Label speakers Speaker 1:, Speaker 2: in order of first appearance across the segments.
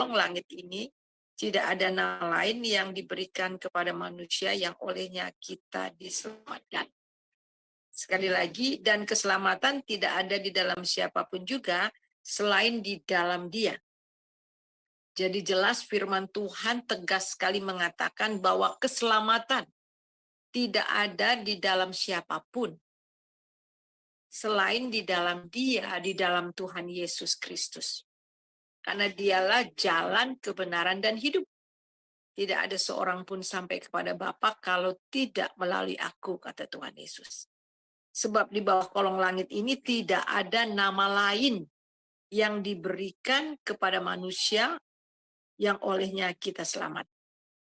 Speaker 1: kolong langit ini tidak ada nama lain yang diberikan kepada manusia yang olehnya kita diselamatkan. Sekali lagi, dan keselamatan tidak ada di dalam siapapun juga selain di dalam Dia. Jadi jelas firman Tuhan tegas sekali mengatakan bahwa keselamatan tidak ada di dalam siapapun selain di dalam Dia, di dalam Tuhan Yesus Kristus. Karena Dialah jalan, kebenaran, dan hidup. Tidak ada seorang pun sampai kepada Bapa kalau tidak melalui aku, kata Tuhan Yesus. Sebab di bawah kolong langit ini tidak ada nama lain yang diberikan kepada manusia yang olehnya kita selamat.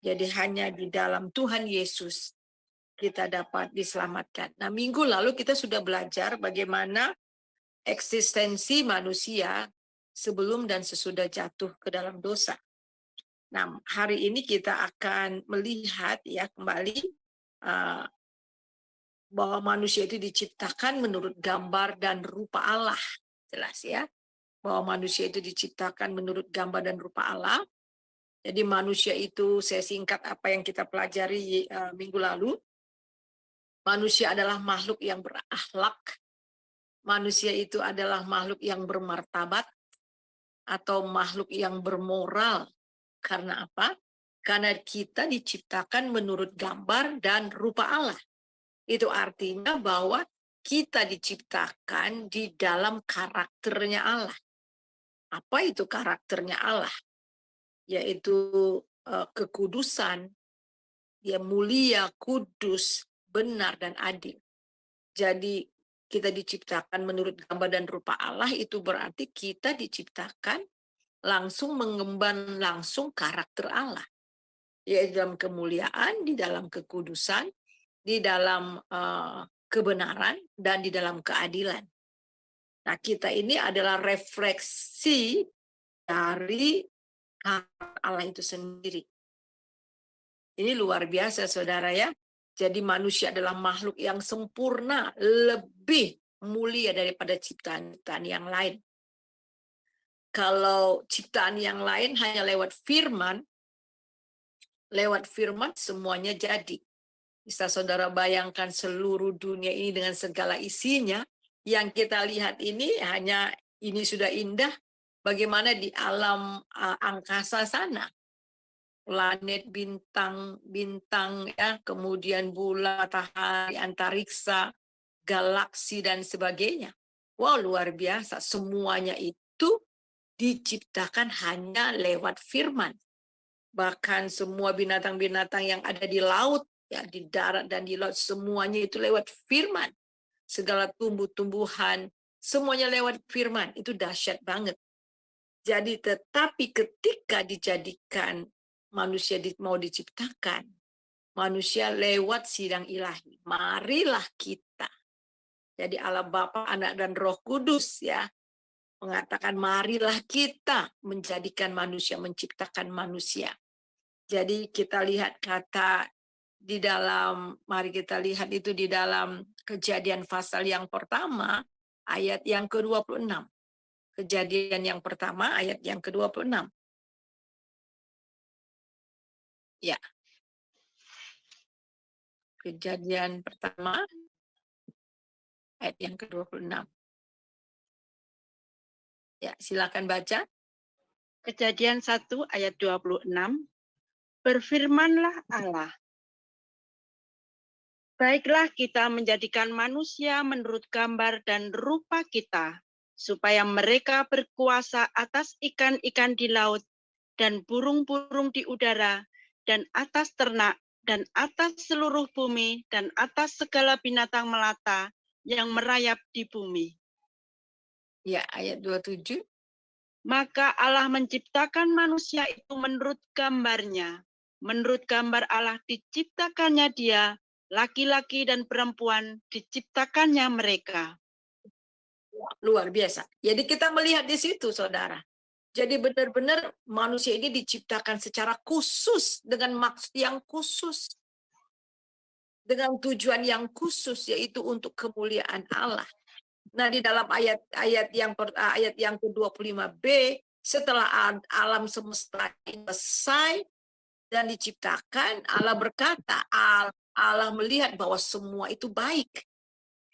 Speaker 1: Jadi hanya di dalam Tuhan Yesus kita dapat diselamatkan. Nah, minggu lalu kita sudah belajar bagaimana eksistensi manusia sebelum dan sesudah jatuh ke dalam dosa. Nah, hari ini kita akan melihat ya kembali bahwa manusia itu diciptakan menurut gambar dan rupa Allah. Jelas ya, bahwa manusia itu diciptakan menurut gambar dan rupa Allah. Jadi manusia itu, saya singkat apa yang kita pelajari minggu lalu, manusia adalah makhluk yang berakhlak, manusia itu adalah makhluk yang bermartabat, atau makhluk yang bermoral. Karena apa? Karena kita diciptakan menurut gambar dan rupa Allah. Itu artinya bahwa kita diciptakan di dalam karakternya Allah. Apa itu karakternya Allah? Yaitu kekudusan, dia mulia, kudus, benar, dan adil. Jadi kita diciptakan menurut gambar dan rupa Allah, itu berarti kita diciptakan langsung mengemban langsung karakter Allah. Yaitu dalam kemuliaan, di dalam kekudusan, di dalam kebenaran, dan di dalam keadilan. Nah, kita ini adalah refleksi dari karakter Allah itu sendiri. Ini luar biasa, saudara ya. Jadi manusia adalah makhluk yang sempurna, lebih mulia daripada ciptaan-ciptaan yang lain. Kalau ciptaan yang lain hanya lewat firman semuanya jadi. Bisa saudara bayangkan seluruh dunia ini dengan segala isinya, yang kita lihat ini hanya ini sudah indah, bagaimana di alam angkasa sana. Planet, bintang, ya, kemudian bulan, matahari, antariksa, galaksi, dan sebagainya. Wow, luar biasa. Semuanya itu diciptakan hanya lewat firman. Bahkan semua binatang-binatang yang ada di laut, ya, di darat dan di laut, semuanya itu lewat firman. Segala tumbuh-tumbuhan, semuanya lewat firman. Itu dahsyat banget. Jadi, tetapi ketika dijadikan manusia mau diciptakan, manusia lewat sidang ilahi. Marilah kita. Jadi Allah Bapa, Anak, dan Roh Kudus ya mengatakan marilah kita menjadikan manusia, menciptakan manusia. Jadi kita lihat kata di dalam, mari kita lihat itu di dalam Kejadian pasal yang pertama, ayat yang ke-26. Kejadian yang pertama, ayat yang ke-26. Ya. Kejadian pertama, ayat yang ke-26. Ya, silakan baca.
Speaker 2: Kejadian 1 ayat 26. Berfirmanlah Allah, baiklah kita menjadikan manusia menurut gambar dan rupa kita, supaya mereka berkuasa atas ikan-ikan di laut dan burung-burung di udara dan atas ternak dan atas seluruh bumi dan atas segala binatang melata yang merayap di bumi.
Speaker 1: Ya, ayat 27.
Speaker 2: Maka Allah menciptakan manusia itu menurut gambarnya. Menurut gambar Allah diciptakannya dia, laki-laki dan perempuan diciptakannya mereka.
Speaker 1: Luar biasa. Jadi kita melihat di situ, saudara. Jadi benar-benar manusia ini diciptakan secara khusus, dengan maksud yang khusus. Dengan tujuan yang khusus, yaitu untuk kemuliaan Allah. Nah, di dalam ayat yang ke-25b, Setelah alam semesta selesai dan diciptakan, Allah berkata, Allah melihat bahwa semua itu baik.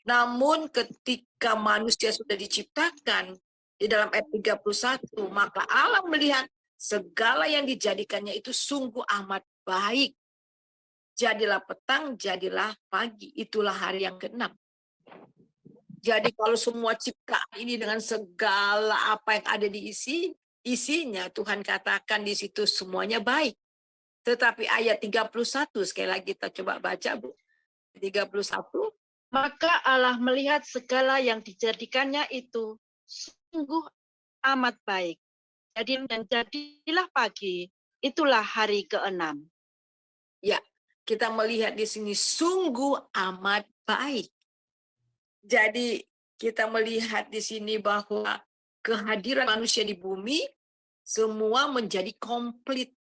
Speaker 1: Namun ketika manusia sudah diciptakan, di dalam ayat 31, maka Allah melihat segala yang dijadikannya itu sungguh amat baik. Jadilah petang, jadilah pagi. Itulah hari yang ke-6. Jadi kalau semua ciptaan ini dengan segala apa yang ada di isinya, Tuhan katakan di situ semuanya baik. Tetapi ayat 31, sekali lagi kita coba baca, Bu. 31.
Speaker 2: Maka Allah melihat segala yang dijadikannya itu sungguh amat baik. Dan jadilah pagi, itulah hari ke-6.
Speaker 1: Ya, kita melihat di sini sungguh amat baik. Jadi kita melihat di sini bahwa kehadiran manusia di bumi semua menjadi komplit.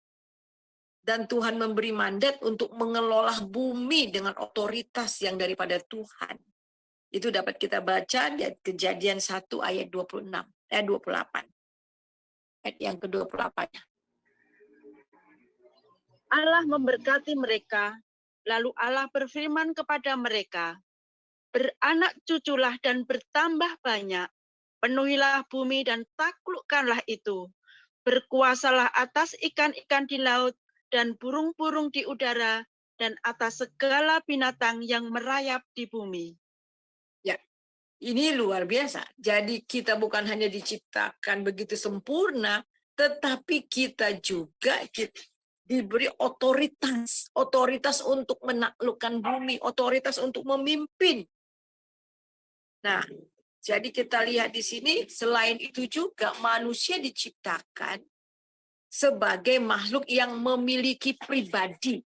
Speaker 1: Dan Tuhan memberi mandat untuk mengelola bumi dengan otoritas yang daripada Tuhan. Itu dapat kita baca di Kejadian 1 ayat 28. Ayat yang ke-28.
Speaker 2: Allah memberkati mereka, lalu Allah berfirman kepada mereka, beranak cuculah dan bertambah banyak, penuhilah bumi dan taklukkanlah itu, berkuasalah atas ikan-ikan di laut dan burung-burung di udara, dan atas segala binatang yang merayap di bumi.
Speaker 1: Ya, ini luar biasa. Jadi kita bukan hanya diciptakan begitu sempurna, tetapi kita juga diberi otoritas untuk menaklukkan bumi, otoritas untuk memimpin. Nah, jadi kita lihat di sini, selain itu juga manusia diciptakan sebagai makhluk yang memiliki pribadi.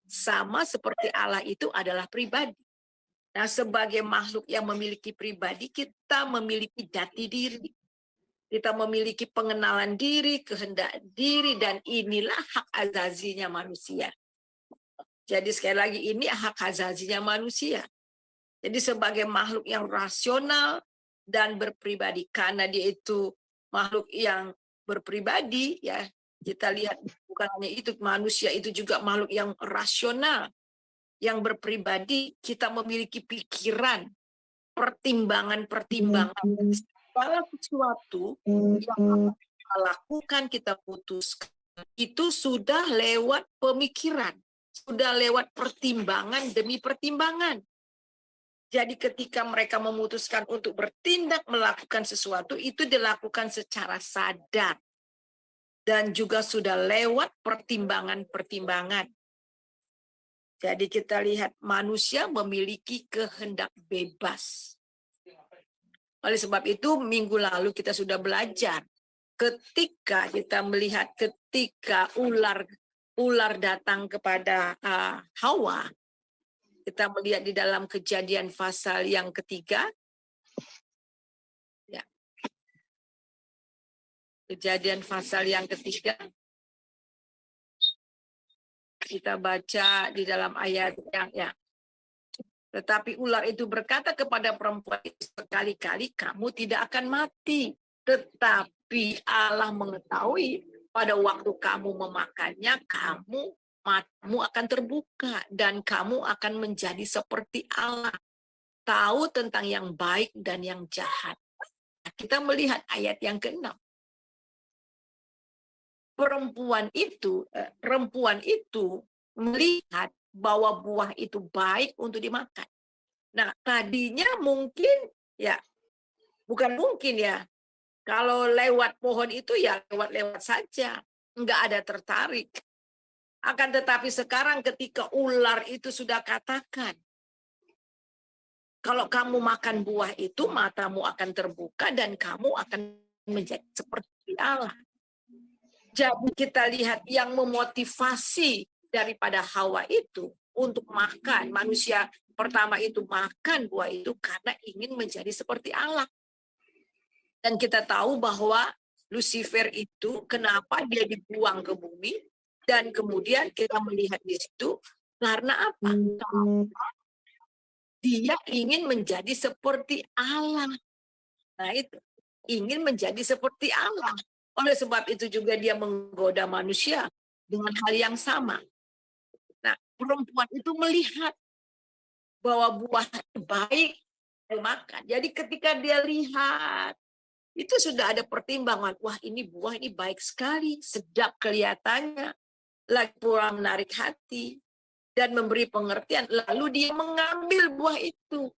Speaker 1: Sama seperti Allah itu adalah pribadi. Nah, sebagai makhluk yang memiliki pribadi, kita memiliki jati diri. Kita memiliki pengenalan diri, kehendak diri, dan inilah hak azazinya manusia. Jadi sekali lagi, ini hak azazinya manusia. Jadi sebagai makhluk yang rasional dan berpribadi, karena dia itu makhluk yang berpribadi, ya kita lihat bukan hanya itu, manusia itu juga makhluk yang rasional, yang berpribadi. Kita memiliki pikiran, pertimbangan. Segala sesuatu yang kita lakukan, kita putuskan, itu sudah lewat pemikiran, sudah lewat pertimbangan demi pertimbangan. Jadi ketika mereka memutuskan untuk bertindak melakukan sesuatu, itu dilakukan secara sadar. Dan juga sudah lewat pertimbangan-pertimbangan. Jadi kita lihat manusia memiliki kehendak bebas. Oleh sebab itu minggu lalu kita sudah belajar. Ketika kita melihat ketika ular datang kepada Hawa, kita melihat di dalam Kejadian pasal yang ketiga. Ya. Kejadian pasal yang ketiga. Kita baca di dalam ayat yang ya. Tetapi ular itu berkata kepada perempuan itu, sekali-kali kamu tidak akan mati. Tetapi Allah mengetahui pada waktu kamu memakannya, matamu akan terbuka dan kamu akan menjadi seperti Allah, tahu tentang yang baik dan yang jahat. Kita melihat ayat yang ke-6. Perempuan itu melihat bahwa buah itu baik untuk dimakan. Nah, tadinya mungkin ya, bukan mungkin ya, kalau lewat pohon itu ya lewat-lewat saja, enggak ada tertarik. Akan tetapi sekarang ketika ular itu sudah katakan, kalau kamu makan buah itu, matamu akan terbuka dan kamu akan menjadi seperti Allah. Jadi kita lihat yang memotivasi daripada Hawa itu untuk makan. Manusia pertama itu makan buah itu karena ingin menjadi seperti Allah. Dan kita tahu bahwa Lucifer itu kenapa dia dibuang ke bumi. Dan kemudian kita melihat di situ karena apa? Dia ingin menjadi seperti Allah. Nah itu, ingin menjadi seperti Allah. Oleh sebab itu juga dia menggoda manusia dengan hal yang sama. Nah, perempuan itu melihat bahwa buah baik dimakan. Jadi ketika dia lihat, itu sudah ada pertimbangan. Wah, ini buah ini baik sekali, sedap kelihatannya, lagi pula menarik hati, dan memberi pengertian. Lalu dia mengambil buah itu.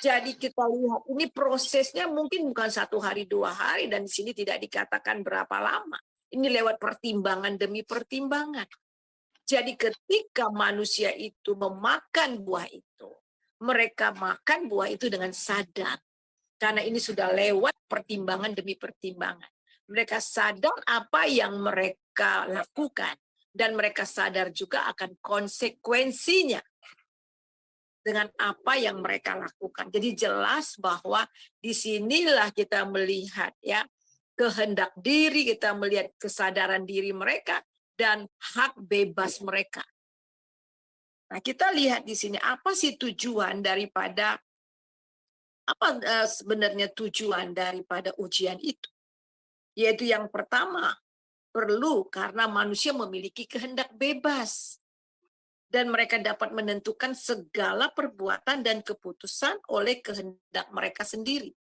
Speaker 1: Jadi kita lihat ini prosesnya mungkin bukan 1 hari 2 hari, dan di sini tidak dikatakan berapa lama. Ini lewat pertimbangan demi pertimbangan. Jadi ketika manusia itu memakan buah itu, mereka makan buah itu dengan sadar. Karena ini sudah lewat pertimbangan demi pertimbangan. Mereka sadar apa yang mereka lakukan. Dan mereka sadar juga akan konsekuensinya dengan apa yang mereka lakukan. Jadi jelas bahwa disinilah kita melihat ya kehendak diri, kita melihat kesadaran diri mereka dan hak bebas mereka. Nah, kita lihat di sini apa sih tujuan daripada sebenarnya tujuan daripada ujian itu? Yaitu yang pertama, perlu karena manusia memiliki kehendak bebas. Dan mereka dapat menentukan segala perbuatan dan keputusan oleh kehendak mereka sendiri.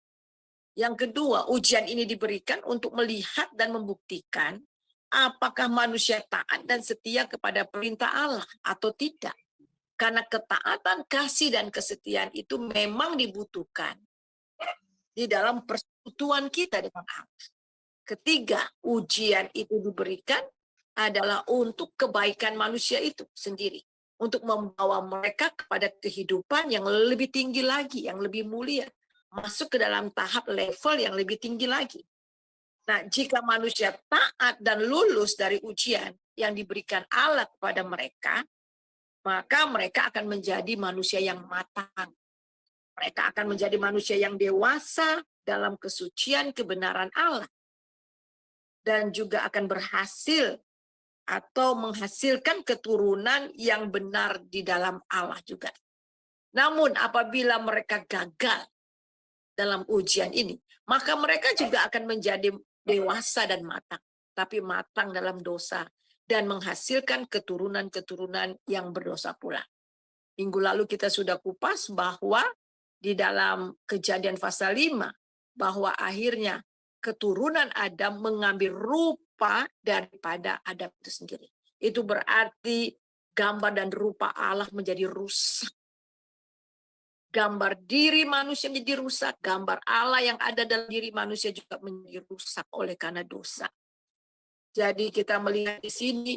Speaker 1: Yang kedua, ujian ini diberikan untuk melihat dan membuktikan apakah manusia taat dan setia kepada perintah Allah atau tidak. Karena ketaatan, kasih, dan kesetiaan itu memang dibutuhkan di dalam persekutuan kita dengan Allah. Ketiga, ujian itu diberikan adalah untuk kebaikan manusia itu sendiri. Untuk membawa mereka kepada kehidupan yang lebih tinggi lagi, yang lebih mulia. Masuk ke dalam tahap level yang lebih tinggi lagi. Nah, jika manusia taat dan lulus dari ujian yang diberikan Allah kepada mereka, maka mereka akan menjadi manusia yang matang. Mereka akan menjadi manusia yang dewasa dalam kesucian kebenaran Allah. Dan juga akan berhasil atau menghasilkan keturunan yang benar di dalam Allah juga. Namun apabila mereka gagal dalam ujian ini, maka mereka juga akan menjadi dewasa dan matang. Tapi matang dalam dosa dan menghasilkan keturunan-keturunan yang berdosa pula. Minggu lalu kita sudah kupas bahwa di dalam Kejadian pasal 5, bahwa akhirnya keturunan Adam mengambil rupa daripada Adam itu sendiri. Itu berarti gambar dan rupa Allah menjadi rusak. Gambar diri manusia menjadi rusak, gambar Allah yang ada dalam diri manusia juga menjadi rusak oleh karena dosa. Jadi kita melihat di sini,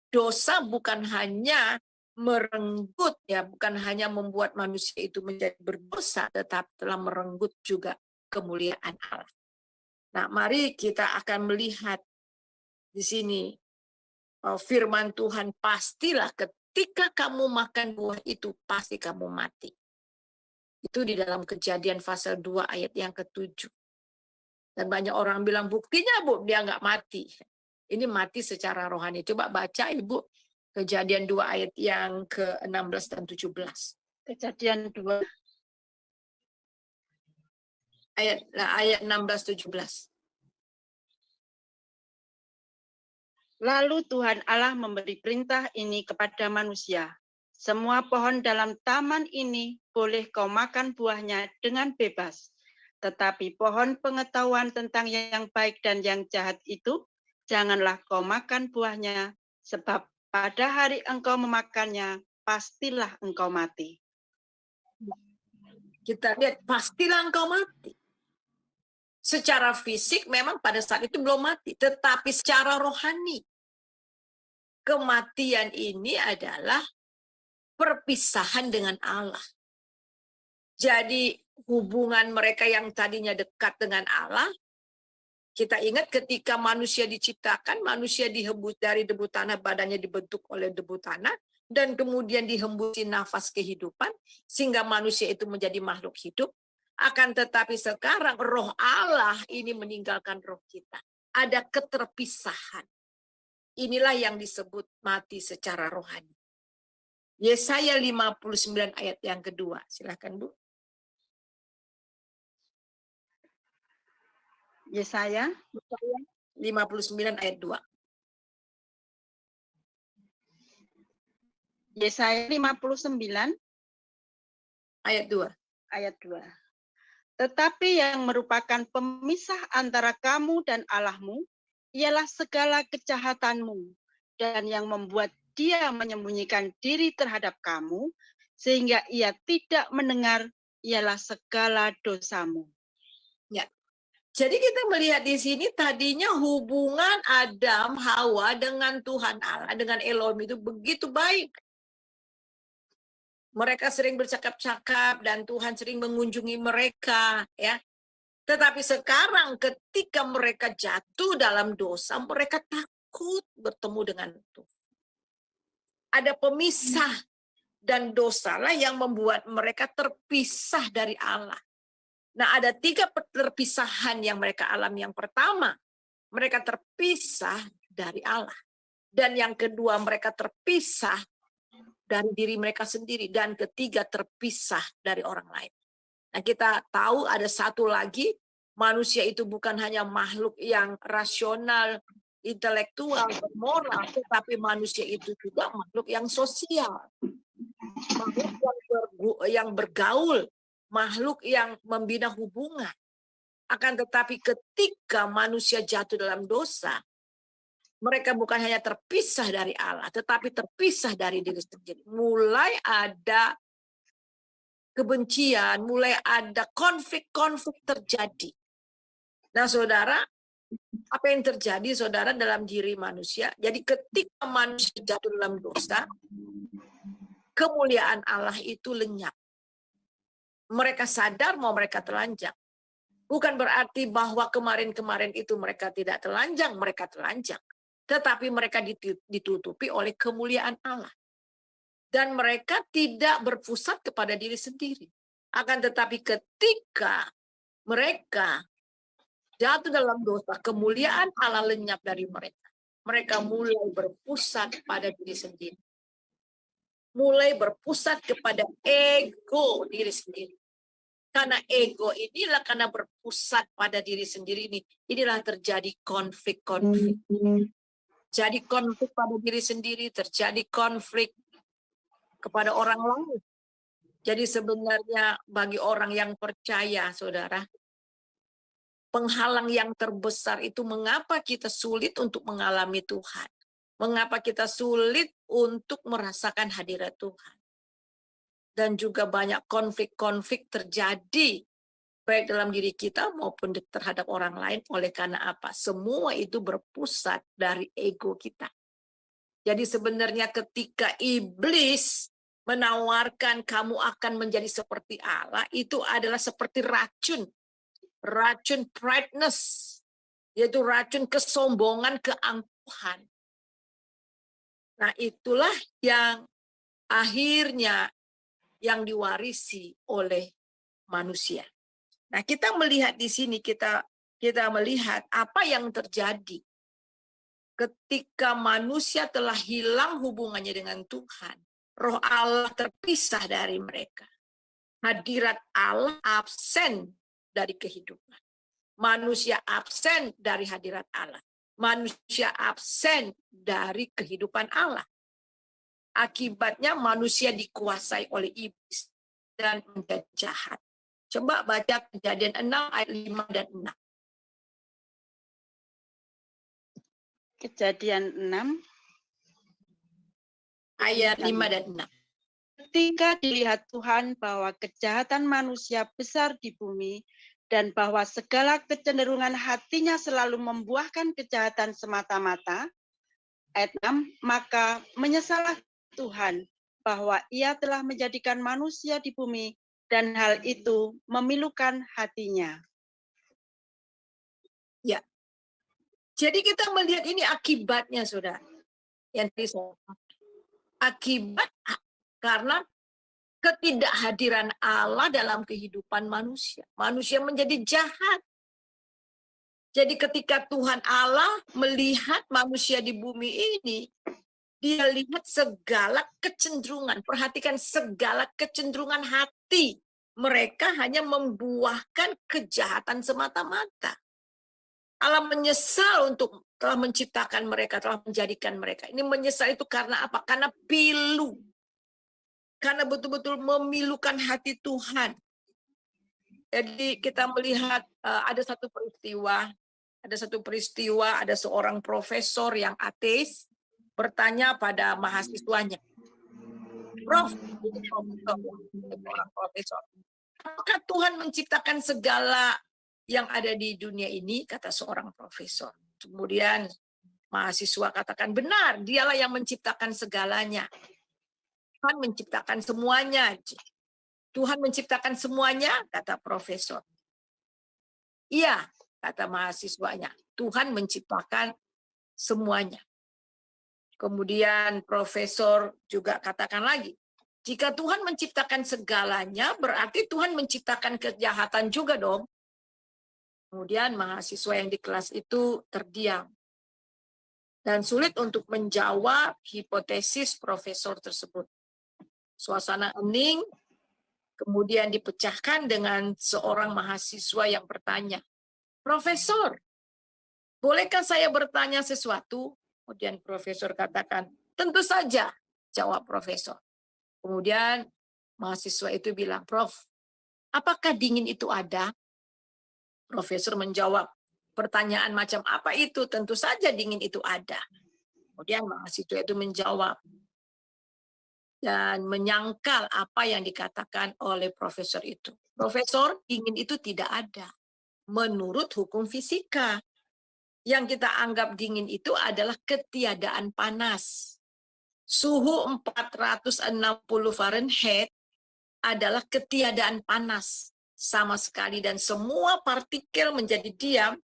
Speaker 1: dosa bukan hanya merenggut, ya, bukan hanya membuat manusia itu menjadi berdosa, tetapi telah merenggut juga kemuliaan Allah. Nah, mari kita akan melihat di sini firman Tuhan, pastilah ketika kamu makan buah itu, pasti kamu mati. Itu di dalam Kejadian pasal 2 ayat yang ke-7. Dan banyak orang bilang, buktinya Bu, dia nggak mati. Ini mati secara rohani. Coba baca Ibu Kejadian 2 ayat yang ke-16 dan 17.
Speaker 2: Kejadian 2
Speaker 1: ayat 16-17.
Speaker 2: Lalu Tuhan Allah memberi perintah ini kepada manusia. Semua pohon dalam taman ini boleh kau makan buahnya dengan bebas. Tetapi pohon pengetahuan tentang yang baik dan yang jahat itu, janganlah kau makan buahnya, sebab pada hari engkau memakannya, pastilah engkau mati.
Speaker 1: Kita lihat, pastilah engkau mati. Secara fisik memang pada saat itu belum mati, tetapi secara rohani, kematian ini adalah perpisahan dengan Allah. Jadi hubungan mereka yang tadinya dekat dengan Allah, kita ingat ketika manusia diciptakan, manusia dihembus dari debu tanah, badannya dibentuk oleh debu tanah, dan kemudian dihembusi nafas kehidupan, sehingga manusia itu menjadi makhluk hidup. Akan tetapi sekarang roh Allah ini meninggalkan roh kita. Ada keterpisahan. Inilah yang disebut mati secara rohani. Yesaya 59 ayat yang kedua. Silakan Bu.
Speaker 2: Yesaya
Speaker 1: 59 ayat 2.
Speaker 2: Yesaya 59
Speaker 1: Ayat 2.
Speaker 2: ayat 2. Tetapi yang merupakan pemisah antara kamu dan Allahmu ialah segala kejahatanmu, dan yang membuat dia menyembunyikan diri terhadap kamu sehingga ia tidak mendengar ialah segala dosamu.
Speaker 1: Ya. Jadi kita melihat di sini tadinya hubungan Adam Hawa dengan Tuhan Allah, dengan Elohim itu begitu baik. Mereka sering bercakap-cakap dan Tuhan sering mengunjungi mereka, ya. Tetapi sekarang ketika mereka jatuh dalam dosa, mereka takut bertemu dengan Tuhan. Ada pemisah dan dosalah yang membuat mereka terpisah dari Allah. Nah, ada 3 perpisahan yang mereka alami. Yang pertama, mereka terpisah dari Allah. Dan yang kedua, mereka terpisah dari diri mereka sendiri. Dan ketiga, terpisah dari orang lain. Nah, kita tahu ada satu lagi, manusia itu bukan hanya makhluk yang rasional, intelektual, moral, tetapi manusia itu juga makhluk yang sosial. Makhluk yang bergaul, makhluk yang membina hubungan. Akan tetapi ketika manusia jatuh dalam dosa, mereka bukan hanya terpisah dari Allah, tetapi terpisah dari diri sendiri. Mulai ada kebencian, mulai ada konflik-konflik terjadi. Nah, saudara, apa yang terjadi, saudara, dalam diri manusia? Jadi ketika manusia jatuh dalam dosa, kemuliaan Allah itu lenyap. Mereka sadar mau mereka telanjang. Bukan berarti bahwa kemarin-kemarin itu mereka tidak telanjang, mereka telanjang. Tetapi mereka ditutupi oleh kemuliaan Allah. Dan mereka tidak berpusat kepada diri sendiri. Akan tetapi ketika mereka jatuh dalam dosa, kemuliaan Allah lenyap dari mereka. Mereka mulai berpusat pada diri sendiri. Mulai berpusat kepada ego diri sendiri. Karena ego inilah, karena berpusat pada diri sendiri inilah terjadi konflik-konflik. Jadi konflik pada diri sendiri, terjadi konflik kepada orang lain. Jadi sebenarnya bagi orang yang percaya, saudara, penghalang yang terbesar itu mengapa kita sulit untuk mengalami Tuhan. Mengapa kita sulit untuk merasakan hadirat Tuhan. Dan juga banyak konflik-konflik terjadi baik dalam diri kita maupun terhadap orang lain. Oleh karena apa? Semua itu berpusat dari ego kita. Jadi sebenarnya ketika iblis menawarkan kamu akan menjadi seperti Allah, itu adalah seperti racun. Racun prideness, yaitu racun kesombongan, keangkuhan. Nah, itulah yang akhirnya yang diwarisi oleh manusia. Nah, kita melihat di sini, kita melihat apa yang terjadi ketika manusia telah hilang hubungannya dengan Tuhan. Roh Allah terpisah dari mereka. Hadirat Allah absen dari kehidupan. Manusia absen dari hadirat Allah. Manusia absen dari kehidupan Allah. Akibatnya manusia dikuasai oleh iblis dan menjadi jahat. Coba baca Kejadian 6 ayat 5 dan 6.
Speaker 2: Kejadian 6
Speaker 1: Ayat 5 dan 6.
Speaker 2: Ketika dilihat Tuhan bahwa kejahatan manusia besar di bumi dan bahwa segala kecenderungan hatinya selalu membuahkan kejahatan semata-mata. Ayat 6, maka menyesallah Tuhan bahwa ia telah menjadikan manusia di bumi dan hal itu memilukan hatinya.
Speaker 1: Ya. Jadi kita melihat ini akibatnya, saudara. Yang akibat karena ketidakhadiran Allah dalam kehidupan manusia. Manusia menjadi jahat. Jadi ketika Tuhan Allah melihat manusia di bumi ini, dia lihat segala kecenderungan. Perhatikan segala kecenderungan hati. Mereka hanya membuahkan kejahatan semata-mata. Allah menyesal untuk telah menciptakan mereka, telah menjadikan mereka. Ini menyesal itu karena apa? Karena pilu. Karena betul-betul memilukan hati Tuhan. Jadi kita melihat ada satu peristiwa, ada seorang profesor yang ateis bertanya pada mahasiswanya, Prof, itu profesor ya, seorang profesor, apakah Tuhan menciptakan segala yang ada di dunia ini? Kata seorang profesor. Kemudian mahasiswa katakan, benar, dialah yang menciptakan segalanya. Tuhan menciptakan semuanya. Tuhan menciptakan semuanya, kata profesor. Iya, kata mahasiswanya, Tuhan menciptakan semuanya. Kemudian profesor juga katakan lagi, jika Tuhan menciptakan segalanya, berarti Tuhan menciptakan kejahatan juga dong. Kemudian mahasiswa yang di kelas itu terdiam dan sulit untuk menjawab hipotesis profesor tersebut. Suasana hening, kemudian dipecahkan dengan seorang mahasiswa yang bertanya, Profesor, bolehkah saya bertanya sesuatu? Kemudian profesor katakan, tentu saja, jawab profesor. Kemudian mahasiswa itu bilang, Prof, apakah dingin itu ada? Profesor menjawab, pertanyaan macam apa itu? Tentu saja dingin itu ada. Kemudian mahasiswa itu menjawab dan menyangkal apa yang dikatakan oleh profesor itu. Profesor, dingin itu tidak ada. Menurut hukum fisika, yang kita anggap dingin itu adalah ketiadaan panas. Suhu 460 Fahrenheit adalah ketiadaan panas sama sekali dan semua partikel menjadi diam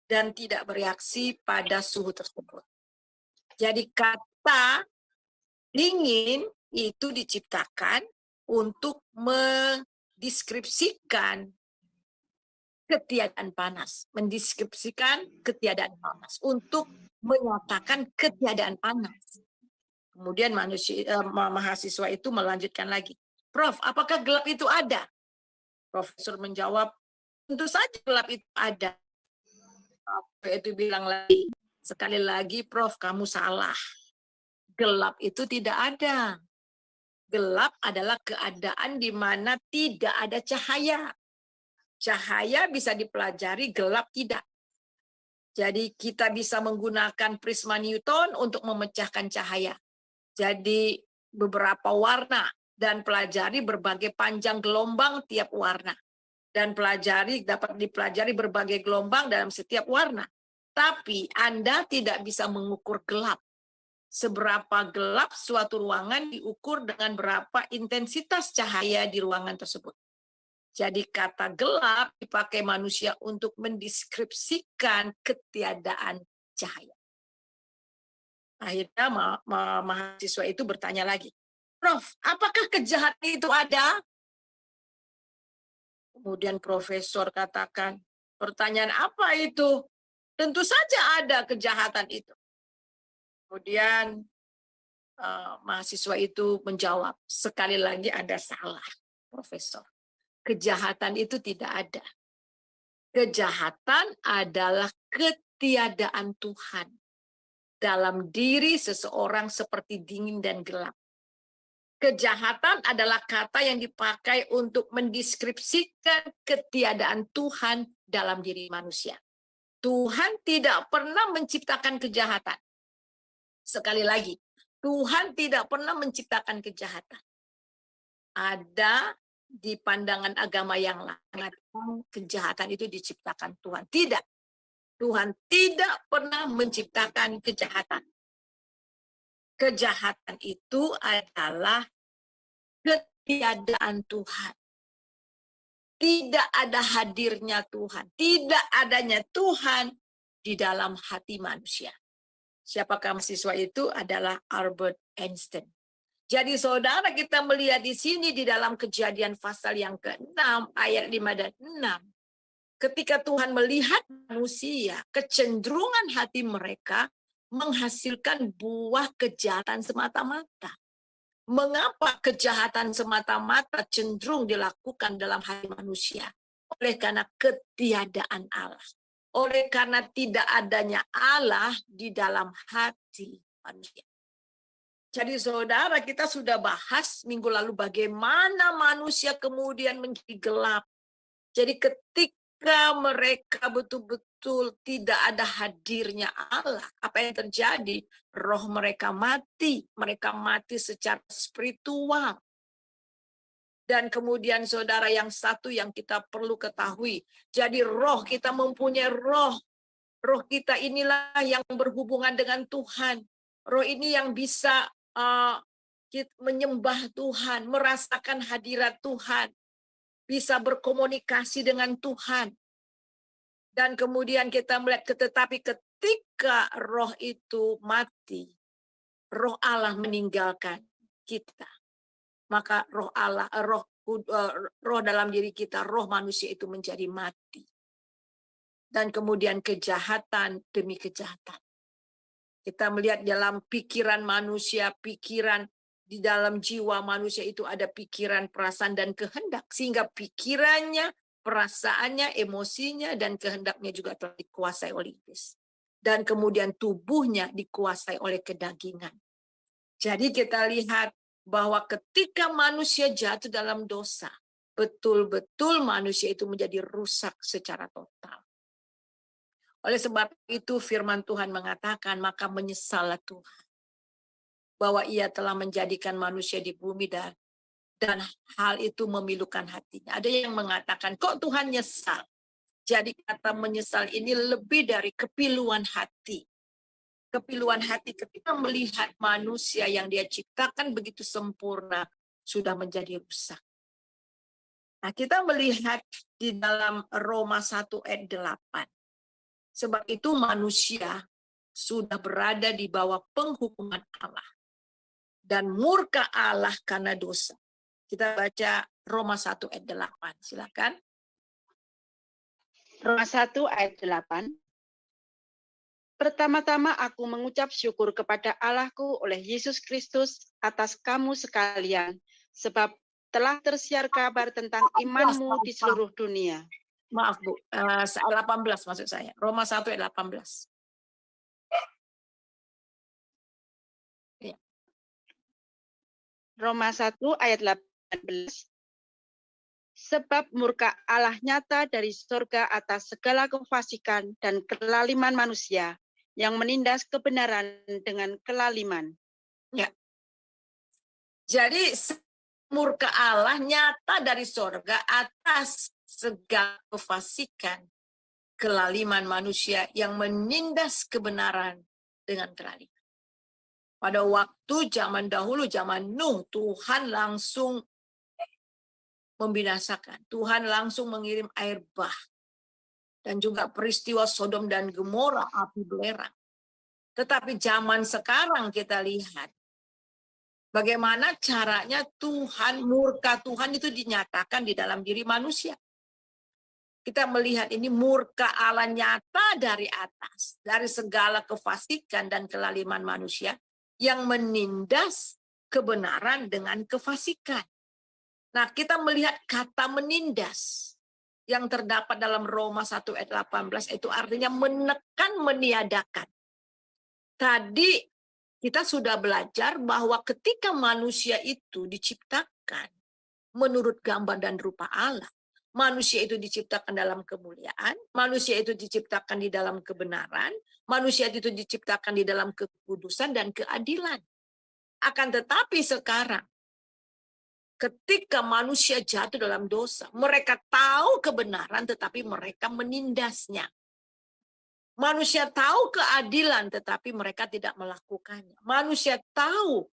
Speaker 1: dan tidak bereaksi pada suhu tersebut. Jadi kata dingin itu diciptakan untuk mendeskripsikan ketiadaan panas, untuk menyatakan ketiadaan panas. Kemudian mahasiswa itu melanjutkan lagi, Prof, apakah gelap itu ada? Profesor menjawab, tentu saja gelap itu ada. Prof itu bilang lagi, sekali lagi Prof, kamu salah. Gelap itu tidak ada. Gelap adalah keadaan di mana tidak ada cahaya. Cahaya bisa dipelajari, gelap tidak. Jadi kita bisa menggunakan prisma Newton untuk memecahkan cahaya. Jadi beberapa warna dan pelajari berbagai panjang gelombang tiap warna. Dan dapat dipelajari berbagai gelombang dalam setiap warna. Tapi Anda tidak bisa mengukur gelap. Seberapa gelap suatu ruangan diukur dengan berapa intensitas cahaya di ruangan tersebut. Jadi kata gelap dipakai manusia untuk mendeskripsikan ketiadaan cahaya. Akhirnya mahasiswa itu bertanya lagi, Prof, apakah kejahatan itu ada? Kemudian profesor katakan, pertanyaan apa itu? Tentu saja ada kejahatan itu. Kemudian mahasiswa itu menjawab, sekali lagi Anda salah, Profesor. Kejahatan itu tidak ada. Kejahatan adalah ketiadaan Tuhan dalam diri seseorang seperti dingin dan gelap. Kejahatan adalah kata yang dipakai untuk mendeskripsikan ketiadaan Tuhan dalam diri manusia. Tuhan tidak pernah menciptakan kejahatan. Sekali lagi, Tuhan tidak pernah menciptakan kejahatan. Ada di pandangan agama yang lain, kejahatan itu diciptakan Tuhan. Tidak. Tuhan tidak pernah menciptakan kejahatan. Kejahatan itu adalah ketiadaan Tuhan. Tidak ada hadirnya Tuhan. Tidak adanya Tuhan di dalam hati manusia. Siapakah mahasiswa itu? Adalah Albert Einstein. Jadi saudara, kita melihat di sini di dalam Kejadian pasal yang ke-6 ayat 5 dan 6. Ketika Tuhan melihat manusia, kecenderungan hati mereka menghasilkan buah kejahatan semata-mata. Mengapa kejahatan semata-mata cenderung dilakukan dalam hati manusia? Oleh karena ketiadaan Allah. oleh karena tidak adanya Allah di dalam hati manusia. Jadi saudara, kita sudah bahas minggu lalu bagaimana manusia kemudian menjadi gelap. Jadi ketika mereka betul-betul tidak ada hadirnya Allah, apa yang terjadi? Roh mereka mati secara spiritual. Dan kemudian saudara, yang satu yang kita perlu ketahui, jadi roh kita mempunyai roh. Roh kita inilah yang berhubungan dengan Tuhan. Roh ini yang bisa menyembah Tuhan, merasakan hadirat Tuhan, bisa berkomunikasi dengan Tuhan. Dan kemudian kita melihat, tetapi ketika roh itu mati, roh Allah meninggalkan kita. Maka roh Allah, roh dalam diri kita, roh manusia itu menjadi mati. Dan kemudian kejahatan demi kejahatan. Kita melihat dalam pikiran manusia, pikiran di dalam jiwa manusia itu ada pikiran, perasaan, dan kehendak. Sehingga pikirannya, perasaannya, emosinya, dan kehendaknya juga telah dikuasai oleh iblis. Dan kemudian tubuhnya dikuasai oleh kedagingan. Jadi kita lihat bahwa ketika manusia jatuh dalam dosa, betul-betul manusia itu menjadi rusak secara total. Oleh sebab itu firman Tuhan mengatakan, maka menyesallah Tuhan bahwa ia telah menjadikan manusia di bumi dan hal itu memilukan hatinya. Ada yang mengatakan, kok Tuhan nyesal? Jadi kata menyesal ini lebih dari kepiluan hati. Kepiluan hati ketika melihat manusia yang dia ciptakan begitu sempurna, sudah menjadi rusak. Nah, kita melihat di dalam Roma 1 ayat 8. Sebab itu manusia sudah berada di bawah penghukuman Allah. Dan murka Allah karena dosa. Kita baca Roma 1 ayat 8. Silakan.
Speaker 2: Roma 1 ayat 8. Pertama-tama aku mengucap syukur kepada Allahku oleh Yesus Kristus atas kamu sekalian, sebab telah tersiar kabar tentang imanmu di seluruh dunia.
Speaker 1: Maaf Bu, 18 maksud saya. Roma 1 ayat 18. Ya.
Speaker 2: Roma 1 ayat 18. Sebab murka Allah nyata dari surga atas segala kefasikan dan kelaliman manusia yang menindas kebenaran dengan kelaliman.
Speaker 1: Ya. Jadi murka Allah nyata dari surga atas segala kefasikan, kelaliman manusia yang menindas kebenaran dengan kelaliman. Pada waktu zaman dahulu, zaman Nuh, Tuhan langsung membinasakan. Tuhan langsung mengirim air bah. Dan juga peristiwa Sodom dan Gomora, api belerang. Tetapi zaman sekarang kita lihat bagaimana caranya Tuhan, murka Tuhan itu dinyatakan di dalam diri manusia. Kita melihat ini murka Allah nyata dari atas, dari segala kefasikan dan kelaliman manusia yang menindas kebenaran dengan kefasikan. Nah, kita melihat kata menindas yang terdapat dalam Roma 1 ayat 18 itu artinya menekan, meniadakan. Tadi kita sudah belajar bahwa ketika manusia itu diciptakan menurut gambar dan rupa Allah, manusia itu diciptakan dalam kemuliaan, manusia itu diciptakan di dalam kebenaran, manusia itu diciptakan di dalam kekudusan dan keadilan. Akan tetapi sekarang, ketika manusia jatuh dalam dosa, mereka tahu kebenaran tetapi mereka menindasnya. Manusia tahu keadilan tetapi mereka tidak melakukannya. Manusia tahu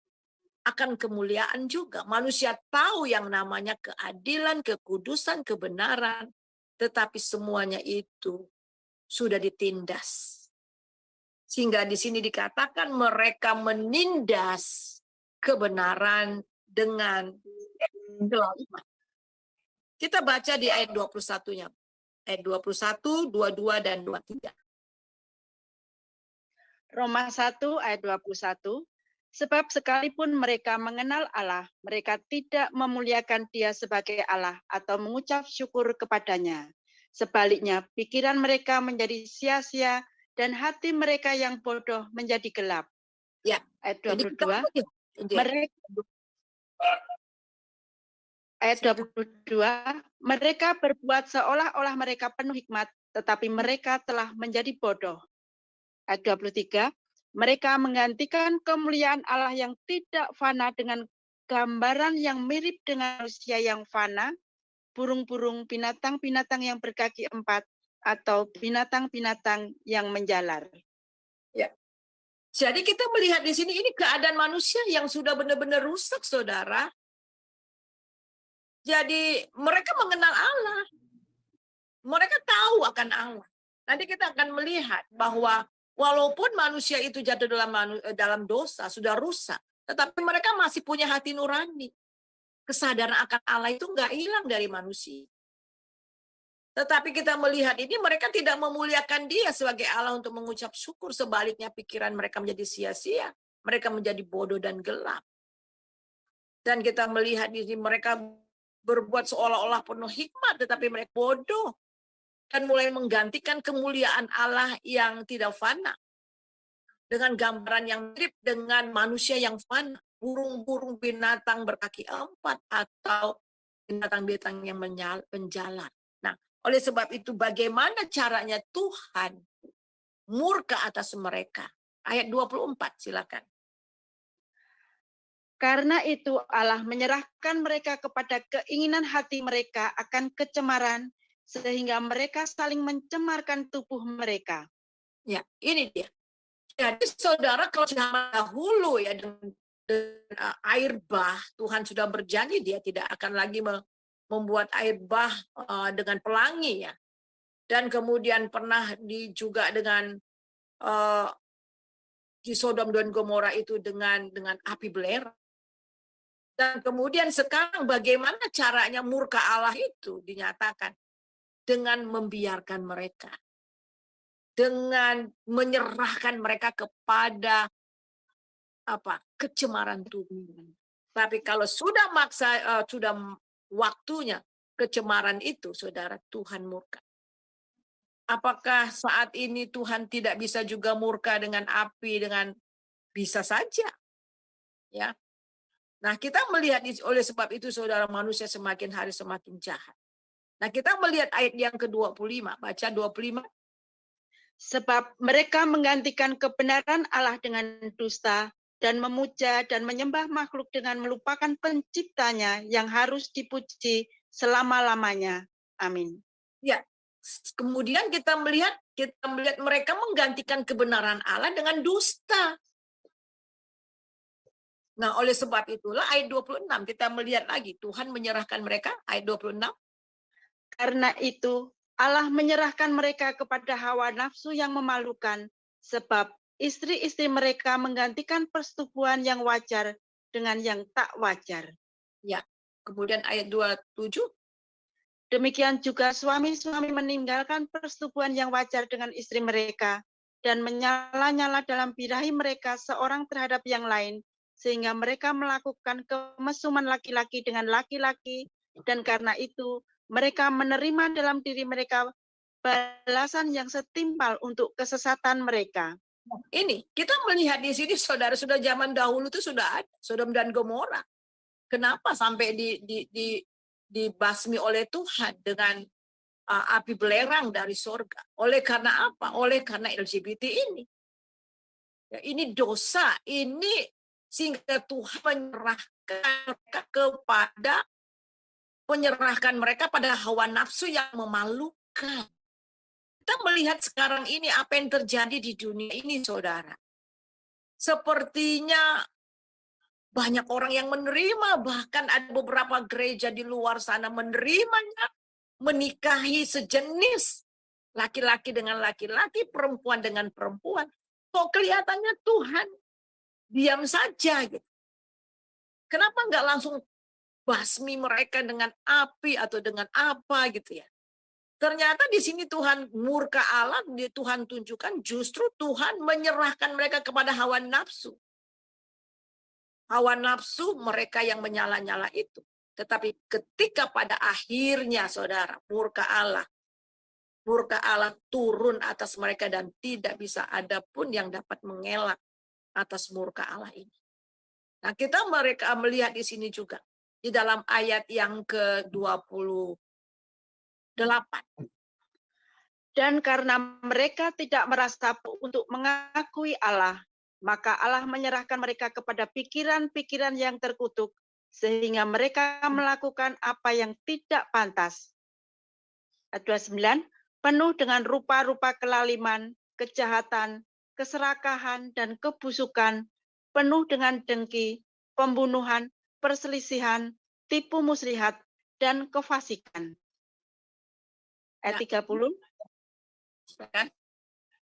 Speaker 1: akan kemuliaan juga. Manusia tahu yang namanya keadilan, kekudusan, kebenaran, tetapi semuanya itu sudah ditindas. Sehingga di sini dikatakan mereka menindas kebenaran dengan kelaliman. Kita baca di ayat 21-nya. Ayat 21, 22, dan 23.
Speaker 2: Roma 1 ayat 21. Sebab sekalipun mereka mengenal Allah, mereka tidak memuliakan Dia sebagai Allah atau mengucap syukur kepadanya. Sebaliknya, pikiran mereka menjadi sia-sia dan hati mereka yang bodoh menjadi gelap.
Speaker 1: Ya.
Speaker 2: Ayat
Speaker 1: Jadi kita
Speaker 2: 22.
Speaker 1: melihat,
Speaker 2: Ayat 22, mereka berbuat seolah-olah mereka penuh hikmat, tetapi mereka telah menjadi bodoh. Ayat 23, mereka menggantikan kemuliaan Allah yang tidak fana dengan gambaran yang mirip dengan manusia yang fana, burung-burung, binatang-binatang yang berkaki 4, atau binatang-binatang yang menjalar.
Speaker 1: Ya. Jadi kita melihat di sini ini keadaan manusia yang sudah benar-benar rusak, saudara. Jadi mereka mengenal Allah. Mereka tahu akan Allah. Nanti kita akan melihat bahwa walaupun manusia itu jatuh dalam dosa, sudah rusak, tetapi mereka masih punya hati nurani. Kesadaran akan Allah itu nggak hilang dari manusia. Tetapi kita melihat ini mereka tidak memuliakan Dia sebagai Allah untuk mengucap syukur. Sebaliknya pikiran mereka menjadi sia-sia. Mereka menjadi bodoh dan gelap. Dan kita melihat di sini mereka berbuat seolah-olah penuh hikmat, tetapi mereka bodoh. Dan mulai menggantikan kemuliaan Allah yang tidak fana. Dengan gambaran yang mirip dengan manusia yang fana. Burung-burung, binatang berkaki 4, atau binatang-binatang yang menjalar. Nah, oleh sebab itu bagaimana caranya Tuhan murka atas mereka? Ayat 24, silakan.
Speaker 2: Karena itu Allah menyerahkan mereka kepada keinginan hati mereka akan kecemaran, sehingga mereka saling mencemarkan tubuh mereka.
Speaker 1: Ya, ini dia. Jadi saudara, kalau zaman dahulu ya dengan air bah, Tuhan sudah berjanji Dia tidak akan lagi membuat air bah dengan pelangi ya. Dan kemudian pernah juga dengan di Sodom dan Gomora itu dengan api belerang. Dan kemudian sekarang bagaimana caranya murka Allah itu dinyatakan? Dengan membiarkan mereka. Dengan menyerahkan mereka kepada kecemaran tubuh. Tapi kalau sudah sudah waktunya kecemaran itu, saudara, Tuhan murka. Apakah saat ini Tuhan tidak bisa juga murka dengan api, bisa saja, ya. Nah, kita melihat oleh sebab itu, saudara, manusia semakin hari semakin jahat. Nah, kita melihat ayat yang ke-25, baca 25.
Speaker 2: Sebab mereka menggantikan kebenaran Allah dengan dusta dan memuja dan menyembah makhluk dengan melupakan penciptanya yang harus dipuji selama-lamanya. Amin.
Speaker 1: Ya, kemudian kita melihat mereka menggantikan kebenaran Allah dengan dusta. Nah, oleh sebab itulah ayat 26 kita melihat lagi Tuhan menyerahkan mereka, ayat 26.
Speaker 2: Karena itu Allah menyerahkan mereka kepada hawa nafsu yang memalukan, sebab istri-istri mereka menggantikan persetubuhan yang wajar dengan yang tak wajar.
Speaker 1: Ya, kemudian ayat 27.
Speaker 2: Demikian juga suami-suami meninggalkan persetubuhan yang wajar dengan istri mereka dan menyala-nyala dalam birahi mereka seorang terhadap yang lain, sehingga mereka melakukan kemesuman laki-laki dengan laki-laki, dan karena itu mereka menerima dalam diri mereka balasan yang setimpal untuk kesesatan mereka.
Speaker 1: Ini kita melihat di sini, saudara, sudah zaman dahulu itu sudah ada Sodom dan Gomora. Kenapa sampai dibasmi oleh Tuhan dengan api belerang dari surga? Oleh karena apa? Oleh karena LGBT ini. Ya, ini dosa, ini sehingga Tuhan menyerahkan mereka pada hawa nafsu yang memalukan. Kita melihat sekarang ini apa yang terjadi di dunia ini, saudara. Sepertinya banyak orang yang menerima, bahkan ada beberapa gereja di luar sana menerimanya, menikahi sejenis, laki-laki dengan laki-laki, perempuan dengan perempuan. Kok kelihatannya Tuhan diam saja gitu. Kenapa nggak langsung basmi mereka dengan api atau dengan apa gitu ya? Ternyata di sini Tuhan murka Allah, Tuhan tunjukkan justru Tuhan menyerahkan mereka kepada hawa nafsu. Hawa nafsu mereka yang menyala-nyala itu. Tetapi ketika pada akhirnya, saudara, murka Allah Murka Allah turun atas mereka dan tidak bisa ada pun yang dapat mengelak atas murka Allah ini. Nah, kita mereka melihat di sini juga di dalam ayat yang ke-28.
Speaker 2: Dan karena mereka tidak merasa untuk mengakui Allah, maka Allah menyerahkan mereka kepada pikiran-pikiran yang terkutuk, sehingga mereka melakukan apa yang tidak pantas. Ayat 29, penuh dengan rupa-rupa kelaliman, kejahatan, keserakahan, dan kebusukan, penuh dengan dengki, pembunuhan, perselisihan, tipu muslihat, dan kefasikan. Ayat 30,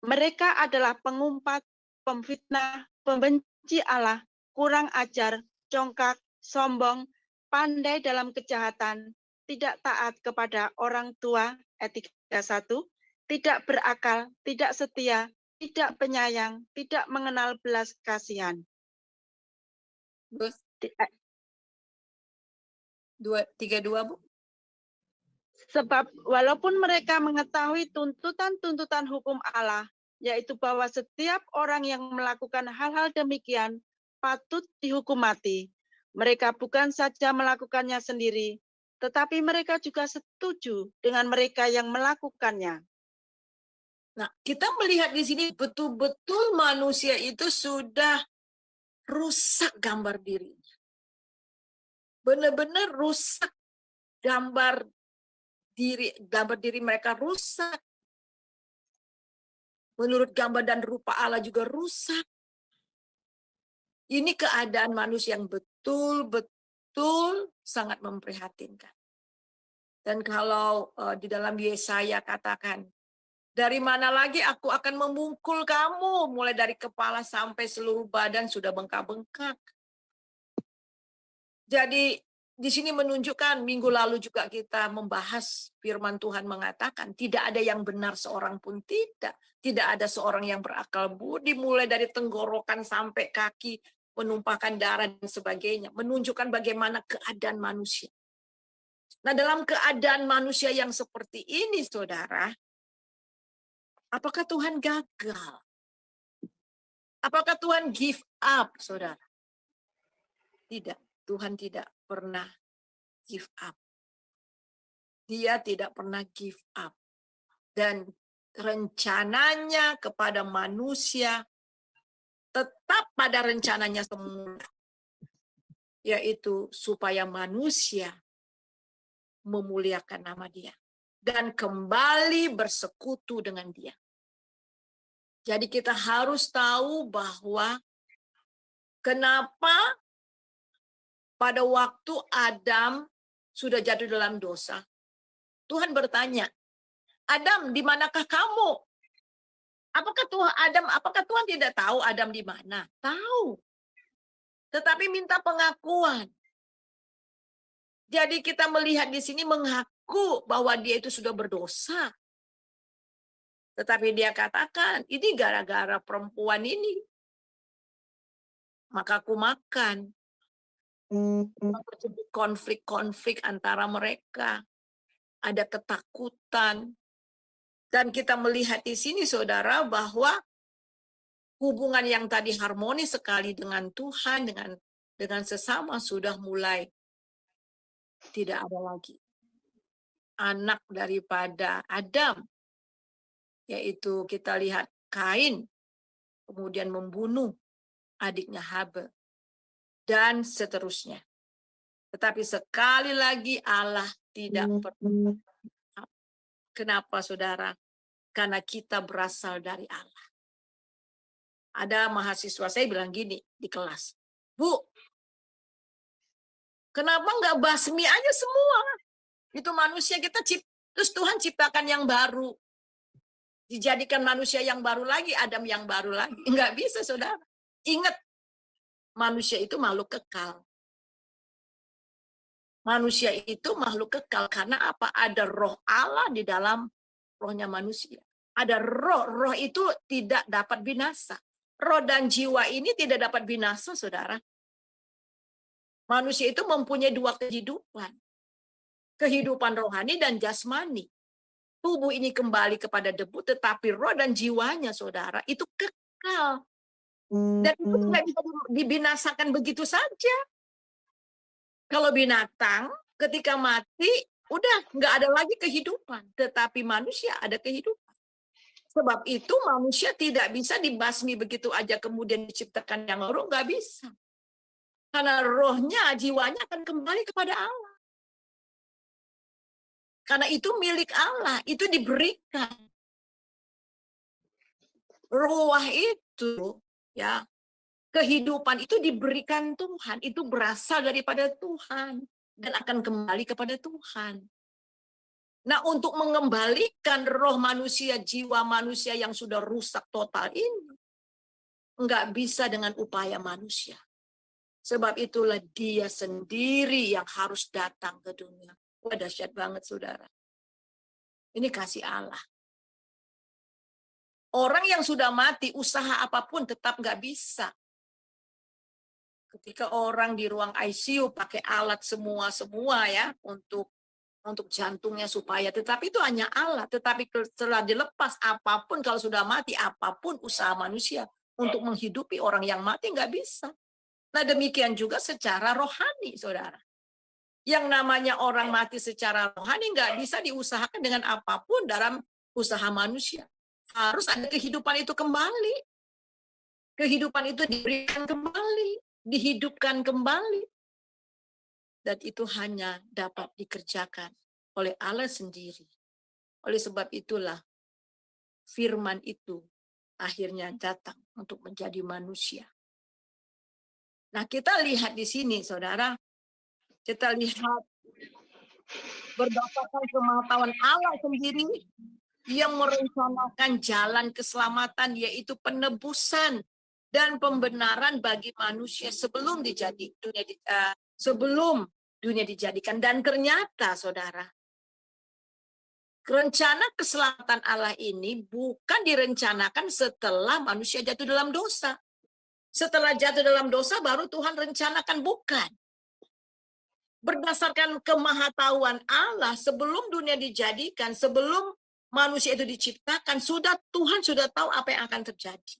Speaker 2: mereka adalah pengumpat, pemfitnah, pembenci Allah, kurang ajar, congkak, sombong, pandai dalam kejahatan, tidak taat kepada orang tua, ayat 31, tidak berakal, tidak setia, tidak penyayang, tidak mengenal belas kasihan.
Speaker 1: Terus 32, Bu.
Speaker 2: Sebab walaupun mereka mengetahui tuntutan-tuntutan hukum Allah, yaitu bahwa setiap orang yang melakukan hal-hal demikian patut dihukum mati. Mereka bukan saja melakukannya sendiri, tetapi mereka juga setuju dengan mereka yang melakukannya.
Speaker 1: Nah, kita melihat di sini betul-betul manusia itu sudah rusak gambar dirinya. Benar-benar rusak gambar diri mereka rusak. Menurut gambar dan rupa Allah juga rusak. Ini keadaan manusia yang betul-betul sangat memprihatinkan. Dan kalau di dalam Yesaya katakan, dari mana lagi aku akan memungkul kamu, mulai dari kepala sampai seluruh badan sudah bengkak-bengkak. Jadi di sini menunjukkan, minggu lalu juga kita membahas firman Tuhan mengatakan, tidak ada yang benar seorang pun tidak. Tidak ada seorang yang berakal budi, mulai dari tenggorokan sampai kaki, menumpahkan darah dan sebagainya. Menunjukkan bagaimana keadaan manusia. Nah, dalam keadaan manusia yang seperti ini, saudara, apakah Tuhan gagal? Apakah Tuhan give up, saudara? Tidak. Tuhan tidak pernah give up. Dia tidak pernah give up. Dan rencananya kepada manusia tetap pada rencananya semula. Yaitu supaya manusia memuliakan nama dia. Dan kembali bersekutu dengan dia. Jadi kita harus tahu bahwa kenapa pada waktu Adam sudah jatuh dalam dosa, Tuhan bertanya, Adam, di manakah kamu? Apakah Tuhan tidak tahu Adam di mana? Tahu. Tetapi minta pengakuan. Jadi kita melihat di sini mengaku bahwa dia itu sudah berdosa. Tetapi dia katakan, ini gara-gara perempuan ini. Maka aku makan. Terjadi konflik-konflik antara mereka. Ada ketakutan. Dan kita melihat di sini, saudara, bahwa hubungan yang tadi harmonis sekali dengan Tuhan, dengan sesama sudah mulai tidak ada lagi. Anak daripada Adam, yaitu kita lihat Kain, kemudian membunuh adiknya Habel, dan seterusnya. Tetapi sekali lagi Allah tidak pernah. Kenapa, saudara? Karena kita berasal dari Allah. Ada mahasiswa saya bilang gini di kelas, Bu, kenapa nggak basmi aja semua? Itu manusia kita terus Tuhan ciptakan yang baru. Dijadikan manusia yang baru lagi, Adam yang baru lagi. Nggak bisa, saudara. Ingat, manusia itu makhluk kekal. Manusia itu makhluk kekal karena apa? Ada roh Allah di dalam rohnya manusia. Ada roh itu tidak dapat binasa. Roh dan jiwa ini tidak dapat binasa, saudara. Manusia itu mempunyai dua kehidupan. Kehidupan rohani dan jasmani. tubuh ini kembali kepada debu, tetapi roh dan jiwanya, saudara, itu kekal. Dan itu tidak bisa dibinasakan begitu saja. Kalau binatang, ketika mati, udah nggak ada lagi kehidupan. Tetapi manusia ada kehidupan. Sebab itu manusia tidak bisa dibasmi begitu aja kemudian diciptakan yang roh, nggak bisa. Karena rohnya, jiwanya akan kembali kepada Allah. Karena itu milik Allah, itu diberikan. Ruah itu, ya, kehidupan itu diberikan Tuhan, itu berasal daripada Tuhan dan akan kembali kepada Tuhan. Nah, untuk mengembalikan roh manusia, jiwa manusia yang sudah rusak total ini, enggak bisa dengan upaya manusia. Sebab itulah dia sendiri yang harus datang ke dunia. Wah, dahsyat banget, saudara. Ini kasih Allah. Orang yang sudah mati, usaha apapun tetap nggak bisa. Ketika orang di ruang ICU pakai alat semua ya untuk jantungnya supaya, tetapi itu hanya alat. Tetapi setelah dilepas apapun, kalau sudah mati apapun usaha manusia untuk menghidupi orang yang mati nggak bisa. Nah, demikian juga secara rohani, saudara. Yang namanya orang mati secara rohani nggak bisa diusahakan dengan apapun dalam usaha manusia. Harus ada kehidupan itu kembali. Kehidupan itu diberikan kembali, dihidupkan kembali. Dan itu hanya dapat dikerjakan oleh Allah sendiri. Oleh sebab itulah firman itu akhirnya datang untuk menjadi manusia. Nah, kita lihat di sini, saudara. Kita lihat berdasarkan pengetahuan Allah sendiri yang merencanakan jalan keselamatan, yaitu penebusan dan pembenaran bagi manusia sebelum dunia dijadikan. Dan ternyata, saudara, rencana keselamatan Allah ini bukan direncanakan setelah manusia jatuh dalam dosa. Setelah jatuh dalam dosa baru Tuhan rencanakan, bukan. Berdasarkan kemahatauan Allah, sebelum dunia dijadikan, sebelum manusia itu diciptakan, Tuhan sudah tahu apa yang akan terjadi.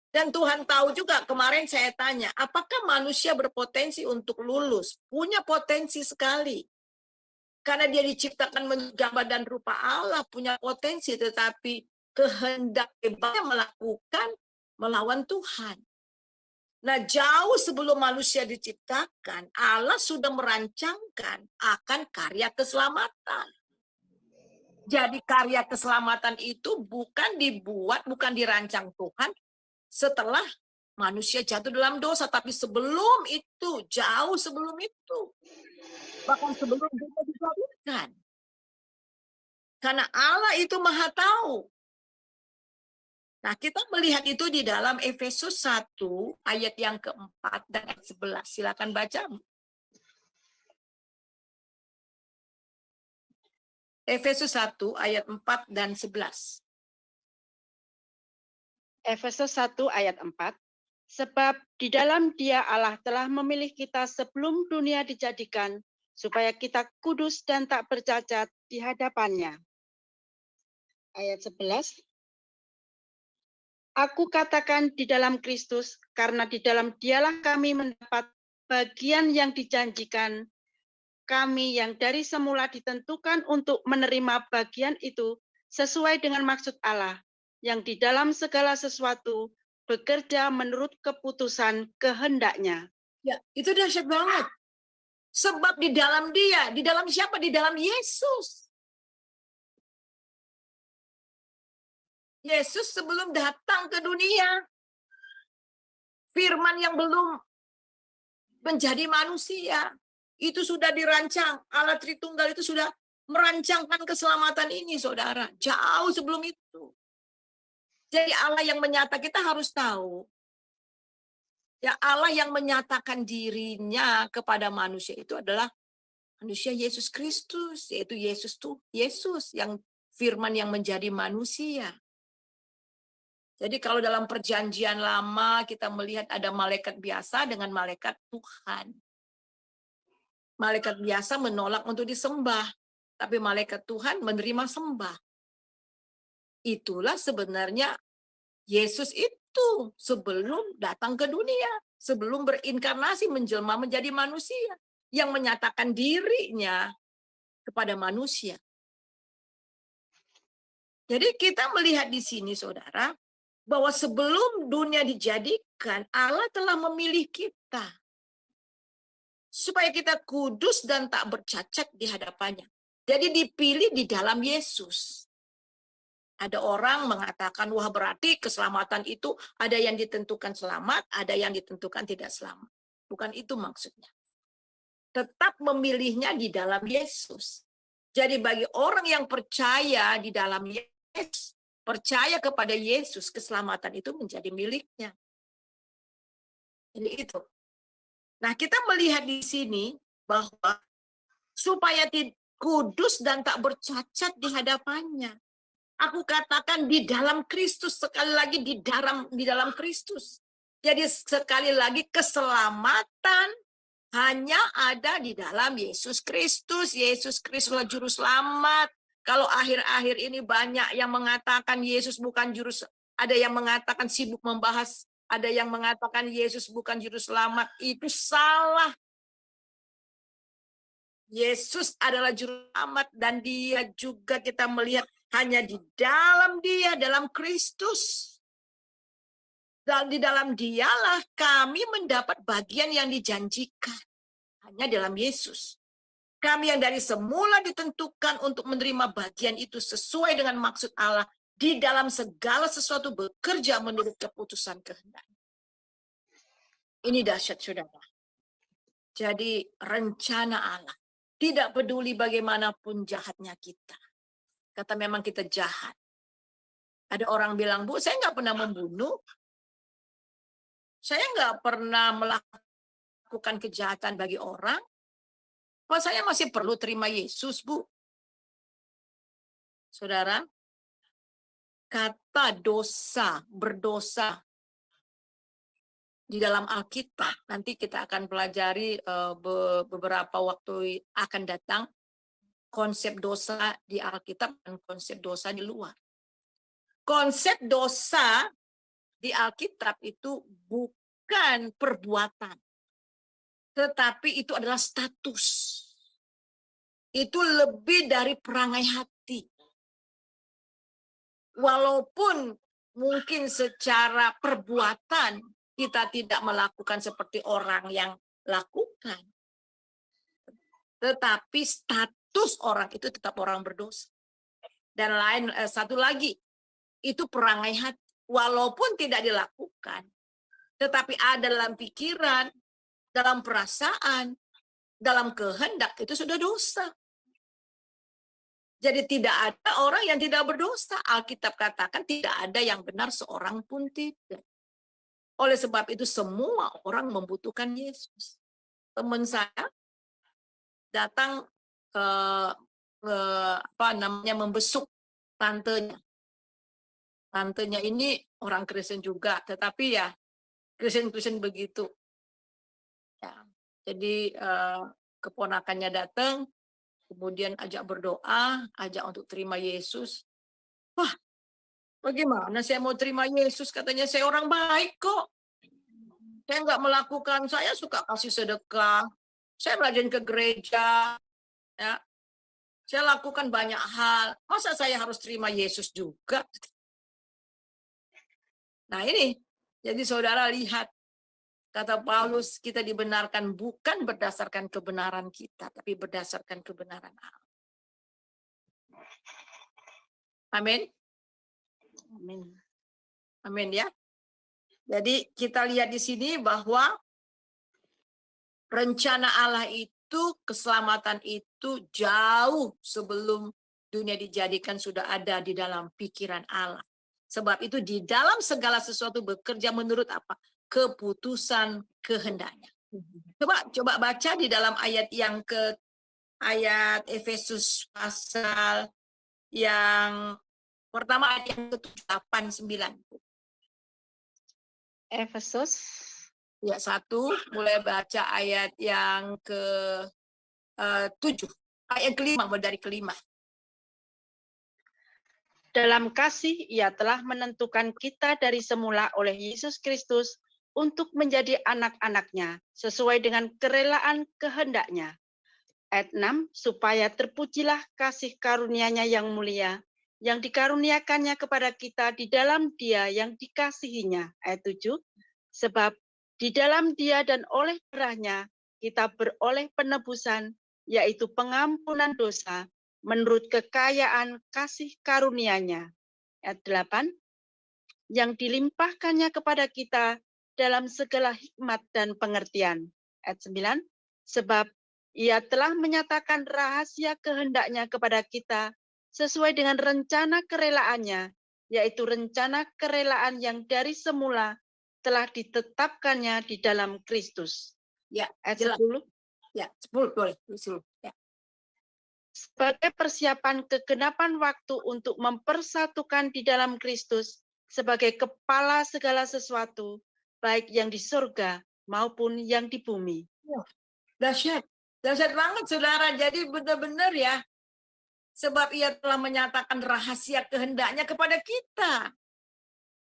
Speaker 1: Dan Tuhan tahu juga, kemarin saya tanya, apakah manusia berpotensi untuk lulus? Punya potensi sekali. Karena dia diciptakan menggambar dan rupa Allah, punya potensi, tetapi kehendak hebatnya melawan Tuhan. Nah, jauh sebelum manusia diciptakan, Allah sudah merancangkan akan karya keselamatan. Jadi karya keselamatan itu bukan dirancang Tuhan setelah manusia jatuh dalam dosa, tapi sebelum itu, jauh sebelum itu. Bahkan sebelum dunia dijadikan. Karena Allah itu Maha Tahu. Nah, kita melihat itu di dalam Efesus 1 ayat yang keempat dan ayat 11. Silakan baca. Efesus 1 ayat 4 dan 11.
Speaker 2: Efesus 1 ayat 4. Sebab di dalam Dia Allah telah memilih kita sebelum dunia dijadikan, supaya kita kudus dan tak bercacat di hadapannya. Ayat 11. Aku katakan di dalam Kristus, karena di dalam Dialah kami mendapat bagian yang dijanjikan, kami yang dari semula ditentukan untuk menerima bagian itu sesuai dengan maksud Allah, yang di dalam segala sesuatu bekerja menurut keputusan kehendak-Nya.
Speaker 1: Ya, itu dahsyat banget. Sebab di dalam Dia, di dalam siapa? Di dalam Yesus. Yesus sebelum datang ke dunia, firman yang belum menjadi manusia, itu sudah dirancang. Allah Tritunggal itu sudah merancangkan keselamatan ini, saudara. Jauh sebelum itu. Jadi Allah yang menyatakan, kita harus tahu. Ya, Allah yang menyatakan dirinya kepada manusia itu adalah manusia Yesus Kristus. Yaitu Yesus yang firman yang menjadi manusia. Jadi kalau dalam perjanjian lama kita melihat ada malaikat biasa dengan malaikat Tuhan. Malaikat biasa menolak untuk disembah. tapi malaikat Tuhan menerima sembah. Itulah sebenarnya Yesus itu sebelum datang ke dunia, sebelum berinkarnasi menjelma menjadi manusia, yang menyatakan dirinya kepada manusia. Jadi kita melihat di sini, saudara, bahwa sebelum dunia dijadikan, Allah telah memilih kita supaya kita kudus dan tak bercacat di hadapannya. Jadi dipilih di dalam Yesus. Ada orang mengatakan, wah berarti keselamatan itu ada yang ditentukan selamat, ada yang ditentukan tidak selamat. Bukan itu maksudnya. Tetap memilihnya di dalam Yesus. Jadi bagi orang yang percaya di dalam Yesus, percaya kepada Yesus, keselamatan itu menjadi miliknya. Ini itu. Nah, kita melihat di sini bahwa supaya kudus dan tak bercacat di hadapannya. Aku katakan di dalam Kristus, sekali lagi di dalam Kristus. Jadi sekali lagi keselamatan hanya ada di dalam Yesus Kristus. Yesus Kristuslah juru selamat. Kalau akhir-akhir ini banyak yang mengatakan Yesus bukan juru, ada yang mengatakan sibuk membahas, ada yang mengatakan Yesus bukan juru selamat, itu salah. Yesus adalah juru selamat dan dia juga kita melihat hanya di dalam dia, dalam Kristus. Dan di dalam dialah kami mendapat bagian yang dijanjikan. Hanya dalam Yesus. Kami yang dari semula ditentukan untuk menerima bagian itu sesuai dengan maksud Allah. Di dalam segala sesuatu bekerja menurut keputusan kehendak. Ini dahsyat, saudara. Jadi rencana Allah. Tidak peduli bagaimanapun jahatnya kita. Kata memang kita jahat. Ada orang bilang, Bu, saya nggak pernah membunuh. Saya nggak pernah melakukan kejahatan bagi orang. Kok saya masih perlu terima Yesus, Bu? Saudara, kata dosa, berdosa di dalam Alkitab, nanti kita akan pelajari beberapa waktu akan datang, konsep dosa di Alkitab dan konsep dosa di luar. Konsep dosa di Alkitab itu bukan perbuatan, tetapi itu adalah status. Itu lebih dari perangai hati. Walaupun mungkin secara perbuatan kita tidak melakukan seperti orang yang lakukan, tetapi status orang itu tetap orang berdosa. Dan satu lagi, itu perangai hati. Walaupun tidak dilakukan, tetapi ada dalam pikiran, dalam perasaan, dalam kehendak, itu sudah dosa. Jadi tidak ada orang yang tidak berdosa. Alkitab katakan tidak ada yang benar seorang pun tidak. Oleh sebab itu semua orang membutuhkan Yesus. Teman saya datang membesuk tantenya. Tantenya ini orang Kristen juga, tetapi ya Kristen begitu. Ya, jadi keponakannya datang, kemudian ajak berdoa, ajak untuk terima Yesus. Wah, bagaimana saya mau terima Yesus? Katanya saya orang baik kok. Saya nggak melakukan, saya suka kasih sedekah. Saya rajin ke gereja. Ya. Saya lakukan banyak hal. Masa saya harus terima Yesus juga? Nah ini, jadi saudara lihat. Kata Paulus, kita dibenarkan bukan berdasarkan kebenaran kita, tapi berdasarkan kebenaran Allah. Amin.
Speaker 2: Amin.
Speaker 1: Amin ya. Jadi kita lihat di sini bahwa rencana Allah itu, keselamatan itu jauh sebelum dunia dijadikan sudah ada di dalam pikiran Allah. Sebab itu di dalam segala sesuatu bekerja menurut apa? Keputusan kehendaknya. Coba baca di dalam ayat ayat Efesus pasal yang pertama ayat yang ke-8-9.
Speaker 2: Efesus
Speaker 1: Ya 1, mulai baca ayat yang ke-7. Ayat kelima, dari kelima.
Speaker 2: Dalam kasih, Ia telah menentukan kita dari semula oleh Yesus Kristus untuk menjadi anak-anak-Nya, sesuai dengan kerelaan kehendak-Nya. Ayat 6, supaya terpujilah kasih karunia-Nya yang mulia, yang dikaruniakannya kepada kita di dalam Dia yang dikasihinya. Ayat 7, sebab di dalam Dia dan oleh darah-Nya kita beroleh penebusan, yaitu pengampunan dosa, menurut kekayaan kasih karunia-Nya. Ayat 8, yang dilimpahkannya kepada kita dalam segala hikmat dan pengertian. Ayat 9, sebab Ia telah menyatakan rahasia kehendak-Nya kepada kita sesuai dengan rencana kerelaannya, yaitu rencana kerelaan yang dari semula telah ditetapkannya di dalam Kristus.
Speaker 1: Ya,
Speaker 2: Ayat
Speaker 1: jelas.
Speaker 2: 10,
Speaker 1: Ya, 10 boleh. 10. Ya.
Speaker 2: sebagai persiapan kegenapan waktu untuk mempersatukan di dalam Kristus sebagai kepala segala sesuatu, baik yang di surga maupun yang di bumi.
Speaker 1: Dahsyat. Dahsyat banget, saudara. Jadi benar-benar ya, sebab Ia telah menyatakan rahasia kehendak-Nya kepada kita.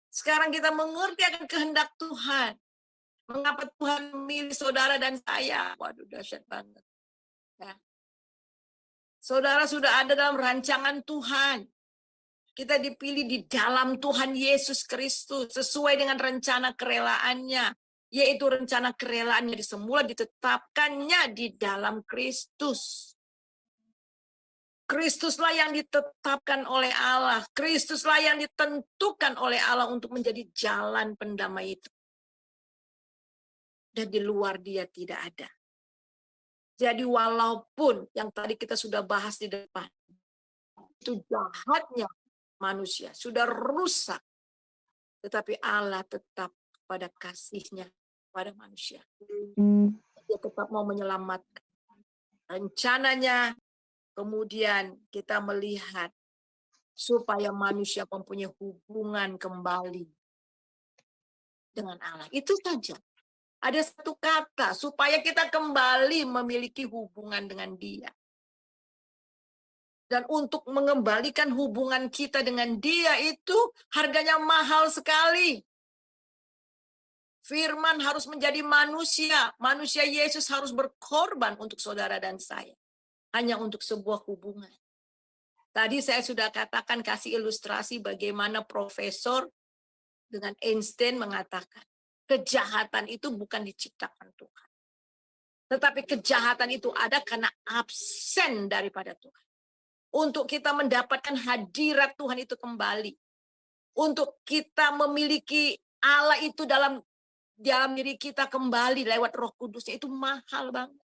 Speaker 1: Sekarang kita mengerti akan kehendak Tuhan. Mengapa Tuhan memilih saudara dan saya? Waduh, dahsyat banget. Ya. Saudara sudah ada dalam rancangan Tuhan. Kita dipilih di dalam Tuhan Yesus Kristus sesuai dengan rencana kerelaannya, yaitu rencana kerelaannya di semula ditetapkannya di dalam Kristus. Kristuslah yang ditetapkan oleh Allah. Kristuslah yang ditentukan oleh Allah untuk menjadi jalan pendamai itu. Dan di luar Dia tidak ada. Jadi walaupun yang tadi kita sudah bahas di depan, itu jahatnya manusia, sudah rusak. Tetapi Allah tetap pada kasih-Nya pada manusia. Dia tetap mau menyelamatkan. Rencananya, kemudian kita melihat supaya manusia mempunyai hubungan kembali dengan Allah. Itu saja. Ada satu kata, supaya kita kembali memiliki hubungan dengan Dia. Dan untuk mengembalikan hubungan kita dengan Dia itu harganya mahal sekali. Firman harus menjadi manusia. Manusia Yesus harus berkorban untuk saudara dan saya. Hanya untuk sebuah hubungan. Tadi saya sudah katakan, kasih ilustrasi bagaimana profesor dengan Einstein mengatakan, kejahatan itu bukan diciptakan Tuhan. Tetapi kejahatan itu ada karena absen daripada Tuhan. Untuk kita mendapatkan hadirat Tuhan itu kembali. Untuk kita memiliki Allah itu dalam diri kita kembali lewat Roh Kudusnya, itu mahal banget.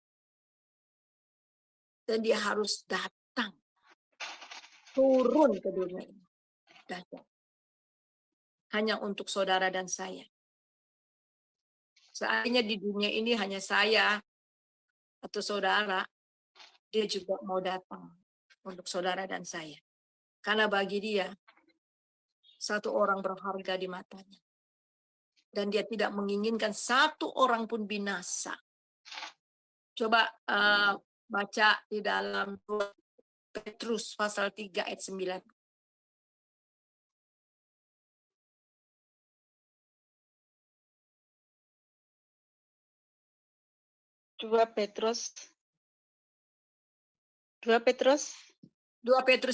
Speaker 1: Dan Dia harus datang, turun ke dunia ini. Datang. Hanya untuk saudara dan saya. Seandainya di dunia ini hanya saya atau saudara, Dia juga mau datang untuk saudara dan saya. Karena bagi Dia, satu orang berharga di matanya. Dan Dia tidak menginginkan satu orang pun binasa. Coba baca di dalam 2 Petrus pasal 3 ayat 9.
Speaker 2: 2 Petrus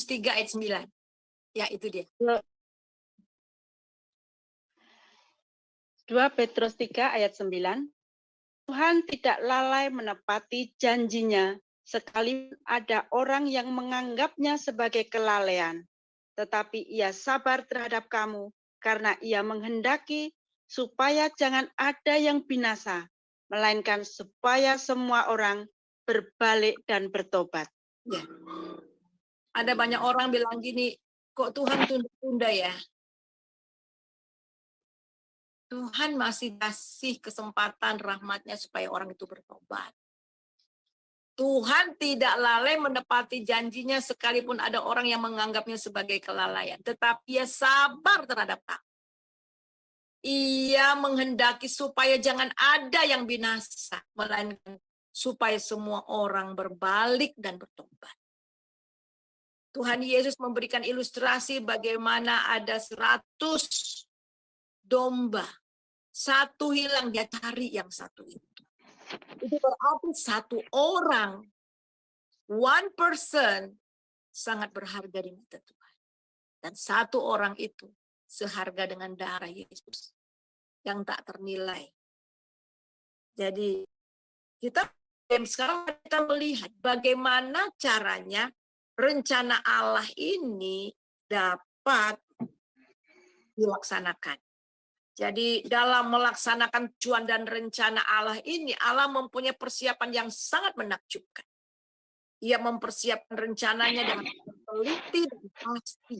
Speaker 2: 3
Speaker 1: ayat 9. Ya, itu dia.
Speaker 2: 2 Petrus 3 ayat 9. Tuhan tidak lalai menepati janjinya, sekalipun ada orang yang menganggapnya sebagai kelalaian. Tetapi Ia sabar terhadap kamu, karena Ia menghendaki supaya jangan ada yang binasa, melainkan supaya semua orang berbalik dan bertobat.
Speaker 1: Ya. Ada banyak orang bilang gini, kok Tuhan tunda-tunda ya? Tuhan masih kasih kesempatan rahmat-Nya supaya orang itu bertobat. Tuhan tidak lalai menepati janjinya sekalipun ada orang yang menganggapnya sebagai kelalaian. Tetapi Ia sabar terhadap kamu. Ia menghendaki supaya jangan ada yang binasa, melainkan supaya semua orang berbalik dan bertobat. Tuhan Yesus memberikan ilustrasi bagaimana ada 100 domba. Satu hilang, dia cari yang satu itu. Itu berarti satu orang, one person, sangat berharga di mata Tuhan. Dan satu orang itu seharga dengan darah Yesus yang tak ternilai. Jadi sekarang kita melihat bagaimana caranya rencana Allah ini dapat dilaksanakan. Jadi dalam melaksanakan tujuan dan rencana Allah ini, Allah mempunyai persiapan yang sangat menakjubkan. Ia mempersiapkan rencananya dengan teliti dan pasti.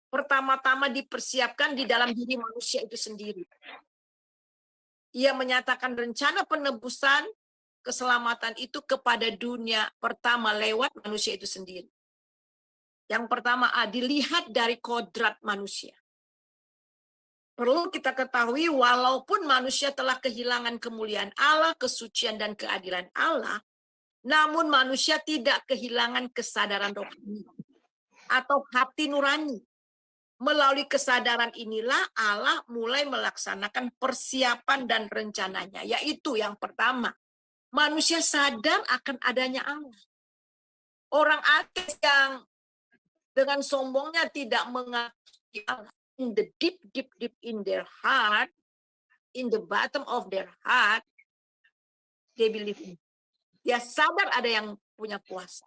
Speaker 1: Pertama-tama dipersiapkan di dalam diri manusia itu sendiri. Ia menyatakan rencana penebusan keselamatan itu kepada dunia pertama lewat manusia itu sendiri. Yang pertama, dilihat dari kodrat manusia. Perlu kita ketahui, walaupun manusia telah kehilangan kemuliaan Allah, kesucian dan keadilan Allah, namun manusia tidak kehilangan kesadaran rohani atau hati nurani. Melalui kesadaran inilah Allah mulai melaksanakan persiapan dan rencananya, yaitu yang pertama, manusia sadar akan adanya Allah. Orang ateis yang dengan sombongnya tidak mengakui Allah, in the deep in their heart, in the bottom of their heart, they believe in. Dia sadar ada yang punya kuasa.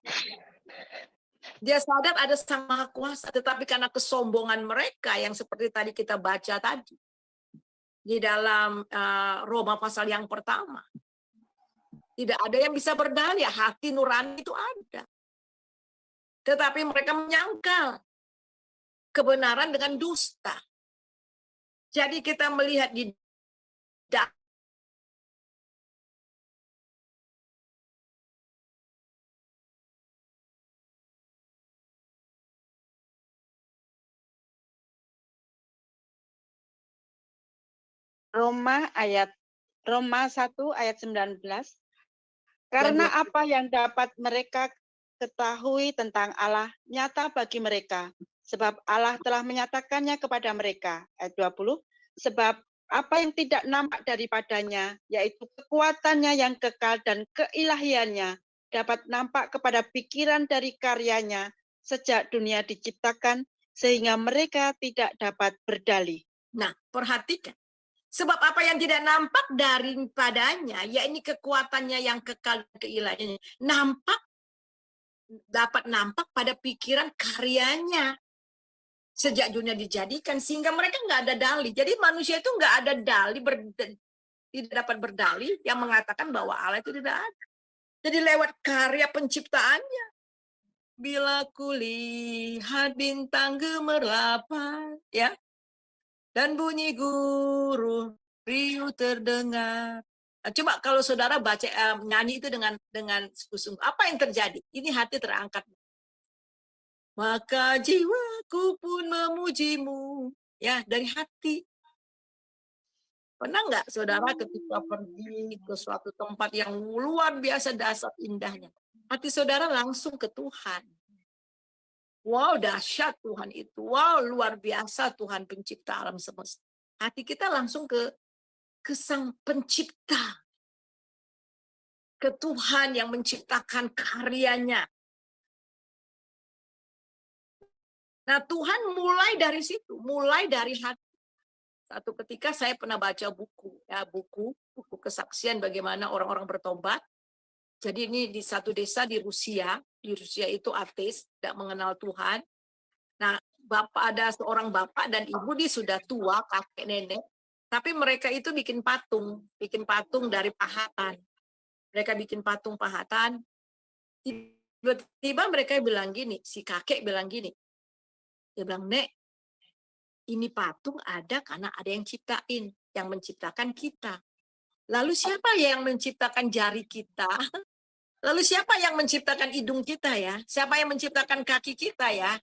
Speaker 1: Dia sadar ada Sang Maha Kuasa, tetapi karena kesombongan mereka yang seperti tadi kita baca tadi di dalam Roma pasal yang pertama, tidak ada yang bisa berdalih, hati nurani itu ada. Tetapi mereka menyangkal kebenaran dengan dusta. Jadi kita melihat di
Speaker 2: Roma 1 ayat 19. Karena apa yang dapat mereka ketahui tentang Allah nyata bagi mereka, sebab Allah telah menyatakannya kepada mereka. Ayat 20. Sebab apa yang tidak nampak daripadanya, yaitu kekuatannya yang kekal dan keilahiannya, dapat nampak kepada pikiran dari karyanya sejak dunia diciptakan, sehingga mereka tidak dapat berdalih.
Speaker 1: Nah, perhatikan. Sebab apa yang tidak nampak daripadanya, yakni kekuatannya yang kekal keilahiannya, dapat nampak pada pikiran karyanya sejak dunia dijadikan, sehingga mereka nggak ada dalih. Jadi manusia itu nggak ada dalih, tidak dapat berdalih yang mengatakan bahwa Allah itu tidak ada. Jadi lewat karya penciptaannya. Bila kulihat bintang gemerlapan, ya, dan bunyi guru riuh terdengar. Nah, coba kalau saudara baca nyanyi itu dengan sungguh-sungguh, apa yang terjadi? Ini hati terangkat. Maka jiwaku pun memujimu, ya, dari hati. Pernah nggak saudara ketika pergi ke suatu tempat yang luar biasa dasar indahnya, hati saudara langsung ke Tuhan. Wow, dahsyat Tuhan itu. Wow, luar biasa Tuhan pencipta alam semesta. Hati kita langsung ke Sang Pencipta. Ke Tuhan yang menciptakan karyanya. Nah, Tuhan mulai dari situ, mulai dari hati. Satu ketika saya pernah baca buku kesaksian bagaimana orang-orang bertobat. Jadi ini di satu desa di Rusia itu ateis, tidak mengenal Tuhan. Nah, ada seorang bapak dan ibu, dia sudah tua, kakek nenek, tapi mereka itu bikin patung dari pahatan. Mereka bikin patung pahatan. Tiba-tiba mereka bilang gini, si kakek bilang gini, dia bilang, Nek, ini patung ada karena ada yang ciptain, yang menciptakan kita. Lalu siapa yang menciptakan jari kita? Lalu siapa yang menciptakan hidung kita ya? Siapa yang menciptakan kaki kita ya?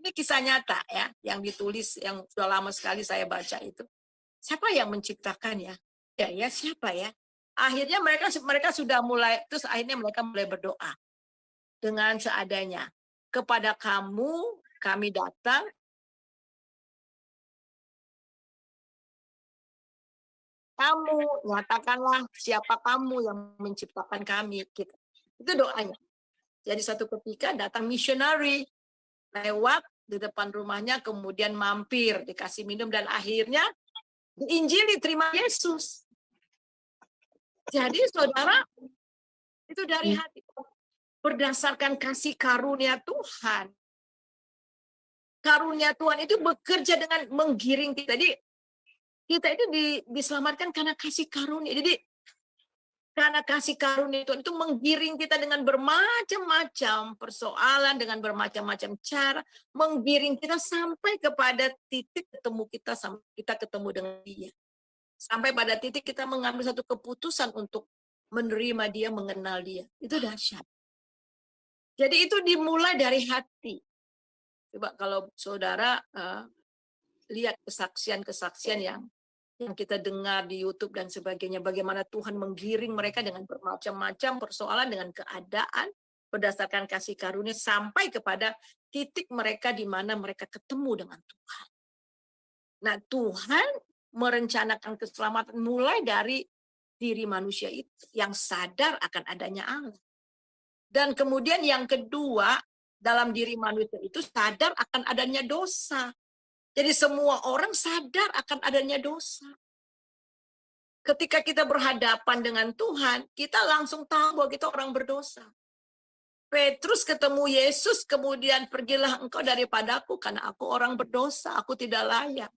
Speaker 1: Ini kisah nyata ya, yang ditulis, yang sudah lama sekali saya baca itu. Siapa yang menciptakan ya? Ya siapa ya? Akhirnya mereka sudah mulai, terus akhirnya mereka mulai berdoa dengan seadanya. Kepada kamu kami datang, kamu nyatakanlah siapa kamu yang menciptakan kami. Gitu. Itu doanya. Jadi satu ketika datang misionari lewat di depan rumahnya, kemudian mampir, dikasih minum, dan akhirnya diinjili, terima Yesus. Jadi saudara, itu dari hati, berdasarkan kasih karunia Tuhan. Karunia Tuhan itu bekerja dengan menggiring kita. Jadi kita itu diselamatkan karena kasih karunia. Jadi karena kasih karunia Tuhan itu menggiring kita dengan bermacam-macam persoalan, dengan bermacam-macam cara, menggiring kita sampai kepada titik ketemu kita ketemu dengan Dia. Sampai pada titik kita mengambil satu keputusan untuk menerima Dia, mengenal Dia. Itu dahsyat. Jadi itu dimulai dari hati. Coba kalau saudara lihat kesaksian-kesaksian yang kita dengar di YouTube dan sebagainya, bagaimana Tuhan menggiring mereka dengan bermacam-macam persoalan, dengan keadaan, berdasarkan kasih karunia, sampai kepada titik mereka di mana mereka ketemu dengan Tuhan. Nah, Tuhan merencanakan keselamatan mulai dari diri manusia itu yang sadar akan adanya Allah. Dan kemudian yang kedua, dalam diri manusia itu sadar akan adanya dosa. Jadi semua orang sadar akan adanya dosa. Ketika kita berhadapan dengan Tuhan, kita langsung tahu bahwa kita orang berdosa. Petrus ketemu Yesus, kemudian pergilah engkau daripadaku karena aku orang berdosa, aku tidak layak.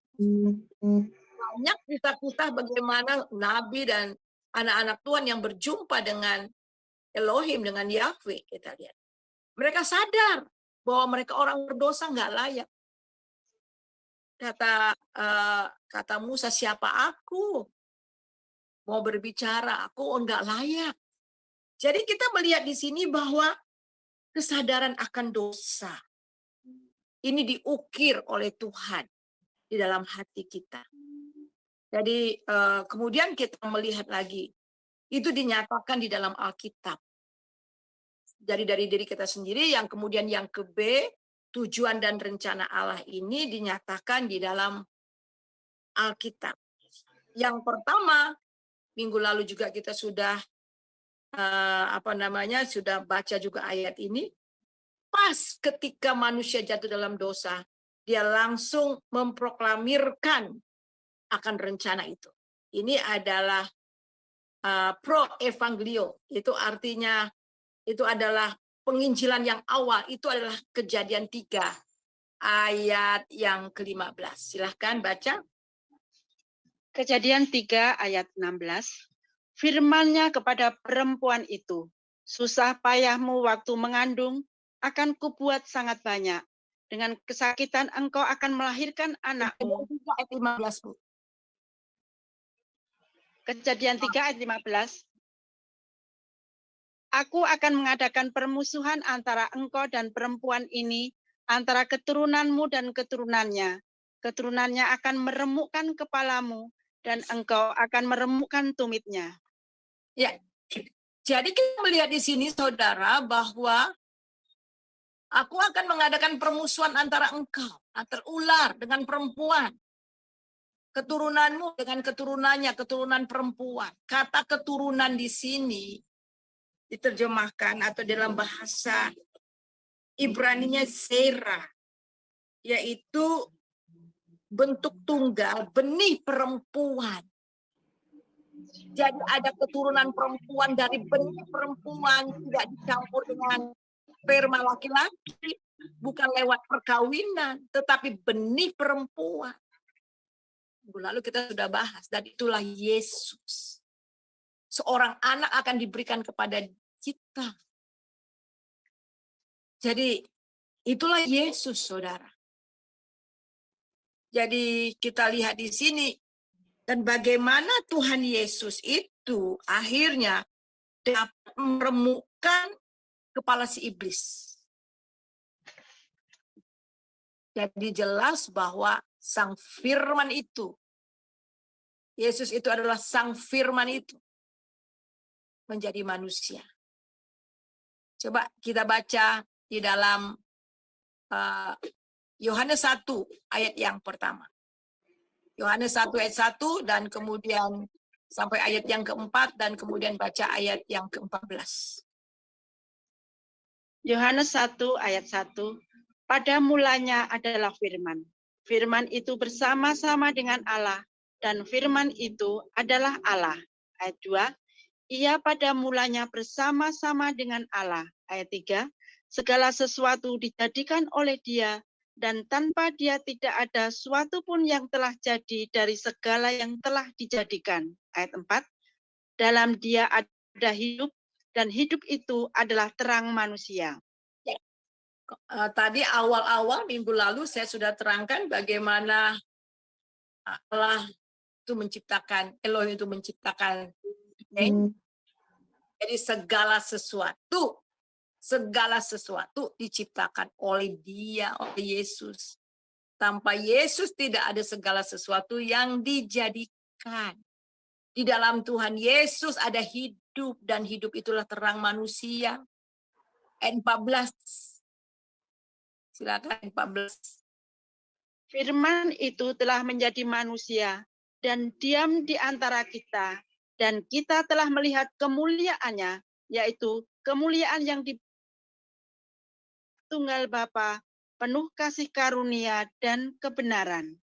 Speaker 1: Banyak kisah-kisah bagaimana nabi dan anak-anak Tuhan yang berjumpa dengan Elohim, dengan Yahweh, kita lihat. Mereka sadar bahwa mereka orang berdosa, nggak layak. Kata Musa, siapa aku mau berbicara, aku enggak layak. Jadi kita melihat di sini bahwa kesadaran akan dosa ini diukir oleh Tuhan di dalam hati kita. Jadi kemudian kita melihat lagi, itu dinyatakan di dalam Alkitab. Jadi dari diri kita sendiri, yang kemudian yang ke B, tujuan dan rencana Allah ini dinyatakan di dalam Alkitab. Yang pertama, minggu lalu juga kita sudah sudah baca juga ayat ini. Pas ketika manusia jatuh dalam dosa, dia langsung memproklamirkan akan rencana itu. Ini adalah pro evangelio, itu artinya itu adalah penginjilan yang awal, itu adalah Kejadian 3 ayat yang ke-15. Silahkan baca.
Speaker 2: Kejadian 3 ayat 16. Firman-Nya kepada perempuan itu, susah payahmu waktu mengandung akan kubuat sangat banyak. Dengan kesakitan engkau akan melahirkan anakmu.
Speaker 1: Ayat 15, Bu.
Speaker 2: Kejadian 3 ayat 15. Aku akan mengadakan permusuhan antara engkau dan perempuan ini, antara keturunanmu dan keturunannya. Keturunannya akan meremukkan kepalamu, dan engkau akan meremukkan tumitnya.
Speaker 1: Ya, jadi kita melihat di sini, saudara, bahwa aku akan mengadakan permusuhan antara engkau, antara ular dengan perempuan. Keturunanmu dengan keturunannya, keturunan perempuan. Kata keturunan di sini diterjemahkan atau dalam bahasa Ibraninya Zera, yaitu bentuk tunggal, benih perempuan. Jadi ada keturunan perempuan dari benih perempuan, tidak dicampur dengan sperma laki-laki, bukan lewat perkawinan, tetapi benih perempuan. Lalu kita sudah bahas, dan itulah Yesus. Seorang anak akan diberikan kepada kita. Jadi itulah Yesus, saudara. Jadi kita lihat di sini, dan bagaimana Tuhan Yesus itu akhirnya dapat meremukkan kepala si iblis. Jadi jelas bahwa Sang Firman itu, Yesus itu adalah Sang Firman itu. menjadi manusia. Coba kita baca di dalam Yohanes 1 ayat yang pertama. Yohanes 1 ayat 1 dan kemudian sampai ayat yang keempat dan kemudian baca ayat yang ke-14.
Speaker 2: Yohanes 1 ayat 1. Pada mulanya adalah firman. Firman itu bersama-sama dengan Allah dan firman itu adalah Allah. Ayat 2. Ia pada mulanya bersama-sama dengan Allah. Ayat 3. Segala sesuatu dijadikan oleh Dia dan tanpa Dia tidak ada suatu pun yang telah jadi dari segala yang telah dijadikan. Ayat 4. Dalam Dia ada hidup dan hidup itu adalah terang manusia.
Speaker 1: Tadi awal-awal minggu lalu saya sudah terangkan bagaimana Allah itu menciptakan, Elohim itu menciptakan. Jadi segala sesuatu diciptakan oleh Dia, oleh Yesus. Tanpa Yesus tidak ada segala sesuatu yang dijadikan. Di dalam Tuhan Yesus ada hidup dan hidup itulah terang manusia. Ayat 14. Silakan 14.
Speaker 2: Firman itu telah menjadi manusia dan diam di antara kita, dan kita telah melihat kemuliaannya, yaitu kemuliaan yang di Tunggal Bapa, penuh kasih karunia dan kebenaran.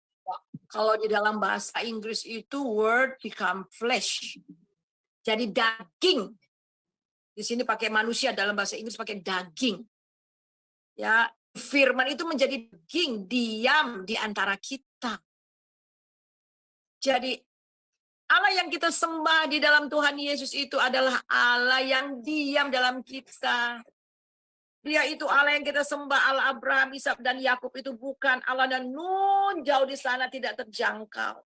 Speaker 1: Kalau di dalam bahasa Inggris itu word become flesh. Jadi daging. Di sini pakai manusia, dalam bahasa Inggris pakai daging. Ya, firman itu menjadi daging, diam di antara kita. Jadi Allah yang kita sembah di dalam Tuhan Yesus itu adalah Allah yang diam dalam kita. Dia itu Allah yang kita sembah, Allah Abraham, Ishak dan Yakub itu bukan Allah dan nun jauh di sana tidak terjangkau.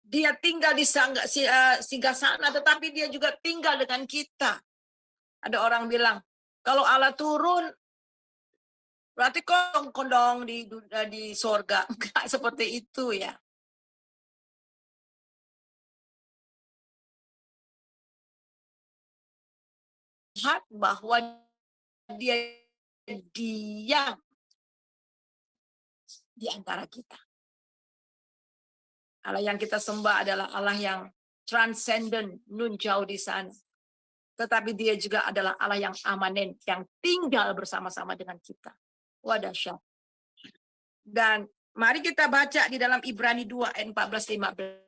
Speaker 1: Dia tinggal di singgasana, tetapi dia juga tinggal dengan kita. Ada orang bilang, kalau Allah turun, berarti kondong di sorga. Enggak seperti itu ya. Lihat bahwa dia diam di antara kita. Allah yang kita sembah adalah Allah yang transcendent, nun jauh di sana. Tetapi dia juga adalah Allah yang amanen, yang tinggal bersama-sama dengan kita. Wah, dahsyat. Dan mari kita baca di dalam Ibrani 2 ayat 14-15.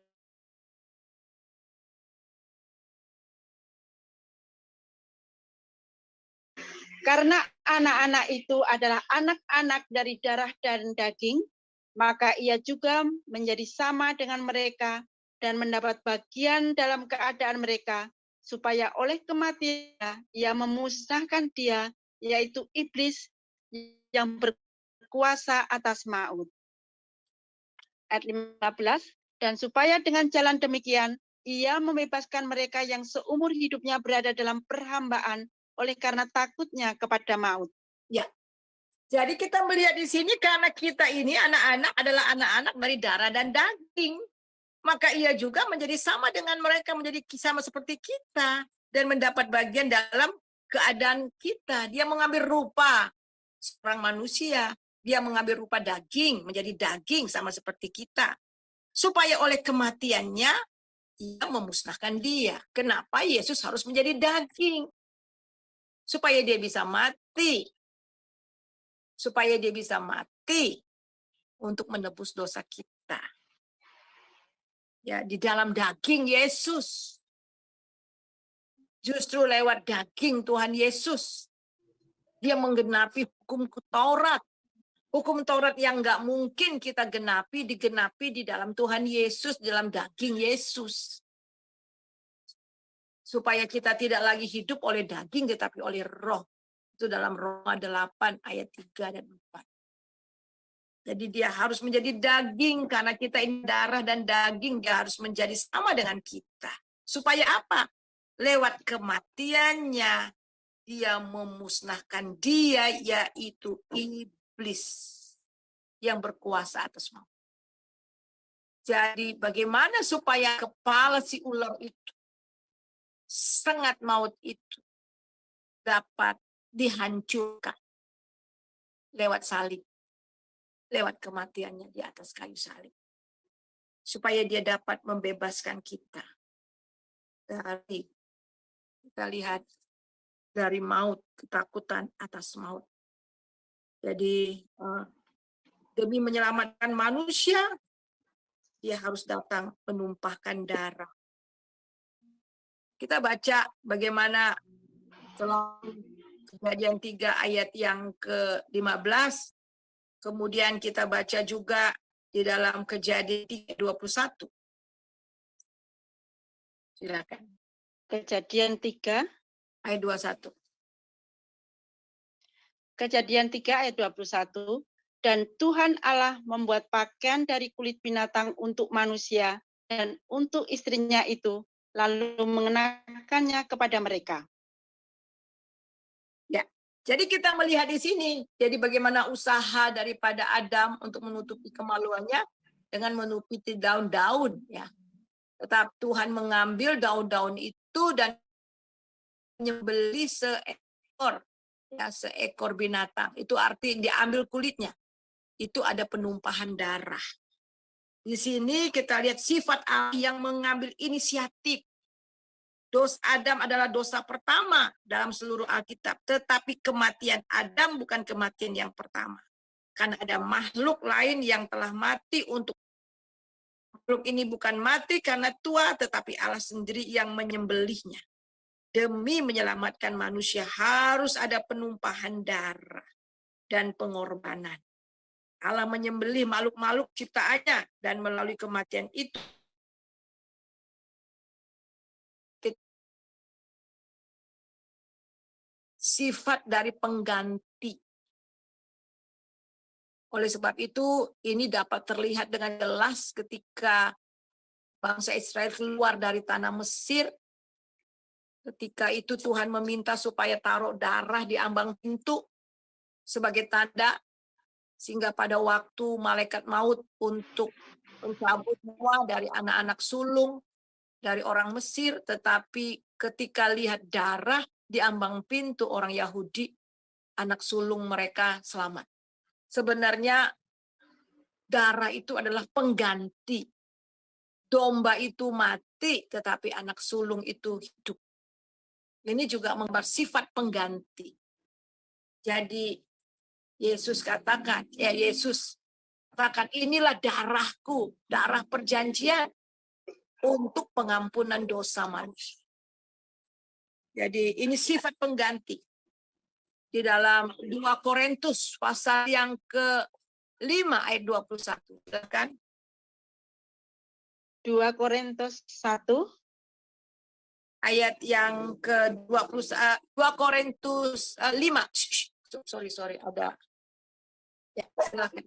Speaker 2: Karena anak-anak itu adalah anak-anak dari darah dan daging, maka ia juga menjadi sama dengan mereka dan mendapat bagian dalam keadaan mereka, supaya oleh kematian ia memusnahkan dia, yaitu iblis yang berkuasa atas maut. Ayat 15, dan supaya dengan jalan demikian ia membebaskan mereka yang seumur hidupnya berada dalam perhambaan oleh karena takutnya kepada maut.
Speaker 1: Ya. Jadi kita melihat di sini karena kita ini anak-anak adalah anak-anak dari darah dan daging. Maka ia juga menjadi sama dengan mereka, menjadi sama seperti kita. Dan mendapat bagian dalam keadaan kita. Dia mengambil rupa seorang manusia. Dia mengambil rupa daging, menjadi daging sama seperti kita. Supaya oleh kematiannya, ia memusnahkan dia. Kenapa Yesus harus menjadi daging? Supaya dia bisa mati. Supaya dia bisa mati untuk menebus dosa kita. Ya, di dalam daging Yesus. Justru lewat daging Tuhan Yesus. Dia menggenapi hukum Taurat. Hukum Taurat yang nggak mungkin kita digenapi di dalam Tuhan Yesus, dalam daging Yesus. Supaya kita tidak lagi hidup oleh daging, tetapi oleh roh. Itu dalam Roma 8 ayat 3 dan 4. Jadi dia harus menjadi daging, karena kita ini darah dan daging, dia harus menjadi sama dengan kita. Supaya apa? Lewat kematiannya, dia memusnahkan dia, yaitu iblis yang berkuasa atas maut. Jadi bagaimana supaya kepala si ular itu sengat maut itu dapat dihancurkan lewat salib, lewat kematiannya di atas kayu salib. Supaya dia dapat membebaskan kita dari, kita lihat, dari maut, ketakutan atas maut. Jadi demi menyelamatkan manusia, dia harus datang menumpahkan darah. Kita baca bagaimana dalam Kejadian 3 ayat yang ke-15, kemudian kita baca juga di dalam Kejadian 3:21. Silakan.
Speaker 2: Kejadian 3
Speaker 1: Ayat 21.
Speaker 2: Kejadian 3 ayat 21. Dan Tuhan Allah membuat pakaian dari kulit binatang untuk manusia dan untuk istrinya itu, lalu mengenakannya kepada mereka.
Speaker 1: Ya, jadi kita melihat di sini, jadi bagaimana usaha daripada Adam untuk menutupi kemaluannya dengan menutupi daun-daun, ya. Tetapi Tuhan mengambil daun-daun itu dan menyembelih seekor binatang. Itu arti diambil kulitnya. Itu ada penumpahan darah. Di sini kita lihat sifat Allah yang mengambil inisiatif. Dosa Adam adalah dosa pertama dalam seluruh Alkitab. Tetapi kematian Adam bukan kematian yang pertama. Karena ada makhluk lain yang telah mati untuk makhluk ini bukan mati karena tua, tetapi Allah sendiri yang menyembelihnya. Demi menyelamatkan manusia harus ada penumpahan darah dan pengorbanan. Allah menyembelih makhluk-makhluk ciptaannya dan melalui kematian itu sifat dari pengganti. Oleh sebab itu ini dapat terlihat dengan jelas ketika bangsa Israel keluar dari tanah Mesir. Ketika itu Tuhan meminta supaya taruh darah di ambang pintu sebagai tanda, sehingga pada waktu malaikat maut untuk mencabut nyawa dari anak-anak sulung dari orang Mesir, tetapi ketika lihat darah di ambang pintu orang Yahudi, anak sulung mereka selamat. Sebenarnya darah itu adalah pengganti. Domba itu mati, tetapi anak sulung itu hidup. Ini juga menggambar sifat pengganti. Jadi Yesus katakan, inilah darahku, darah perjanjian untuk pengampunan dosa manusia. Jadi ini sifat pengganti. Di dalam 2 Korintus pasal yang ke-5 ayat 21. Kan?
Speaker 2: 2 Korintus 1
Speaker 1: ayat yang ke-20, 2 Korintus 5. Sorry, ada.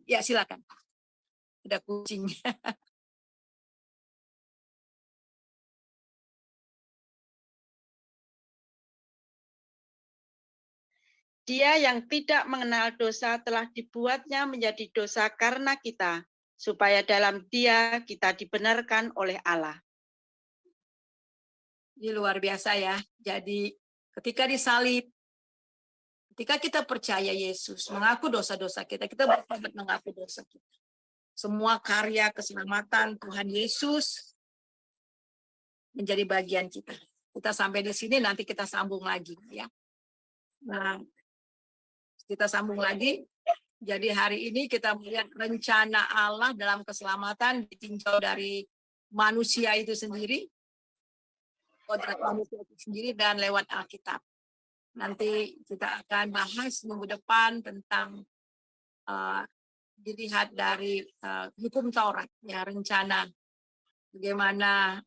Speaker 1: Ya, silakan. Ada kucing.
Speaker 2: Dia yang tidak mengenal dosa telah dibuatnya menjadi dosa karena kita, supaya dalam Dia kita dibenarkan oleh Allah.
Speaker 1: Ini luar biasa ya. Jadi ketika disalib, ketika kita percaya Yesus, mengaku dosa-dosa kita bertobat mengaku dosa kita. Semua karya keselamatan Tuhan Yesus menjadi bagian kita. Kita sampai di sini, nanti kita sambung lagi ya. Nah, kita sambung lagi. Jadi hari ini kita melihat rencana Allah dalam keselamatan ditinjau dari manusia itu sendiri, kodrat manusia itu sendiri, dan lewat Alkitab. Nanti kita akan bahas minggu depan tentang dilihat dari hukum Taurat, ya, rencana bagaimana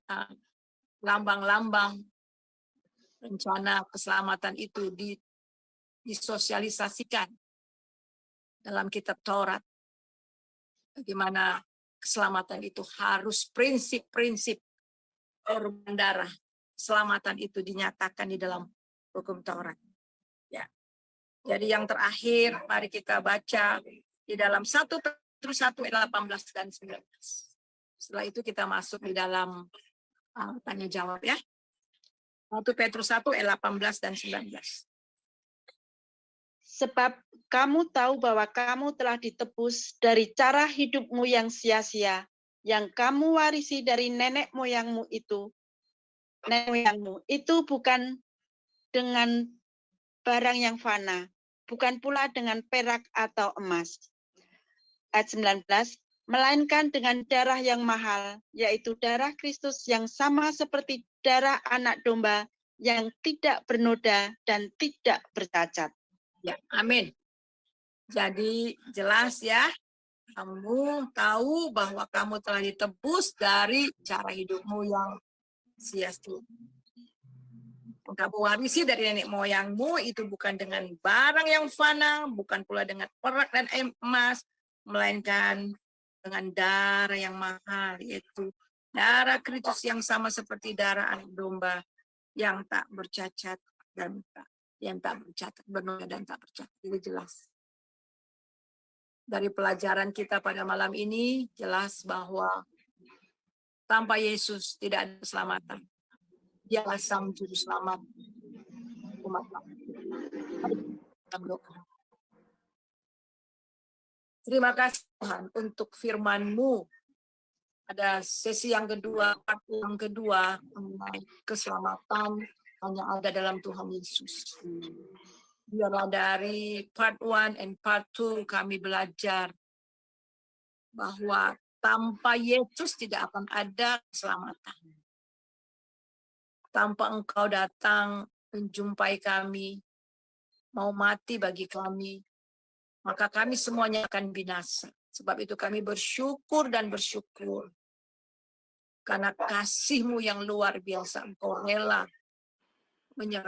Speaker 1: lambang-lambang rencana keselamatan itu disosialisasikan dalam kitab Taurat. Bagaimana keselamatan itu harus prinsip-prinsip korban darah. Keselamatan itu dinyatakan di dalam hukum Taurat. Ya. Jadi yang terakhir, mari kita baca di dalam 1 Petrus 1 ayat 18 dan 19. Setelah itu kita masuk di dalam tanya jawab ya. 1 Petrus 1 ayat 18 dan 19.
Speaker 2: Sebab kamu tahu bahwa kamu telah ditebus dari cara hidupmu yang sia-sia, yang kamu warisi dari nenek moyangmu itu. Nenek moyangmu itu bukan dengan barang yang fana, bukan pula dengan perak atau emas. Ayat 19, melainkan dengan darah yang mahal, yaitu darah Kristus yang sama seperti darah anak domba yang tidak bernoda dan tidak bercacat.
Speaker 1: Ya, amin. Jadi jelas ya, kamu tahu bahwa kamu telah ditebus dari cara hidupmu yang sia-sia. Kamu warisi dari nenek moyangmu itu bukan dengan barang yang fana, bukan pula dengan perak dan emas, melainkan dengan darah yang mahal, yaitu darah Kristus yang sama seperti darah anak domba yang tak bercacat dan yang tak bercacat, bernoda dan tak bercacat. Itu jelas. Dari pelajaran kita pada malam ini jelas bahwa tanpa Yesus tidak ada keselamatan. Dialah sang juru selamat umat Allah. Terima kasih Tuhan untuk firman-Mu. Ada sesi yang kedua, part yang kedua mengenai keselamatan hanya ada dalam Tuhan Yesus. Biarlah dari part 1 and part 2 kami belajar bahwa tanpa Yesus tidak akan ada keselamatan. Tanpa Engkau datang menjumpai kami, mau mati bagi kami, maka kami semuanya akan binasa. Sebab itu kami bersyukur dan bersyukur. Karena kasih-Mu yang luar biasa, Engkau rela menyerahkan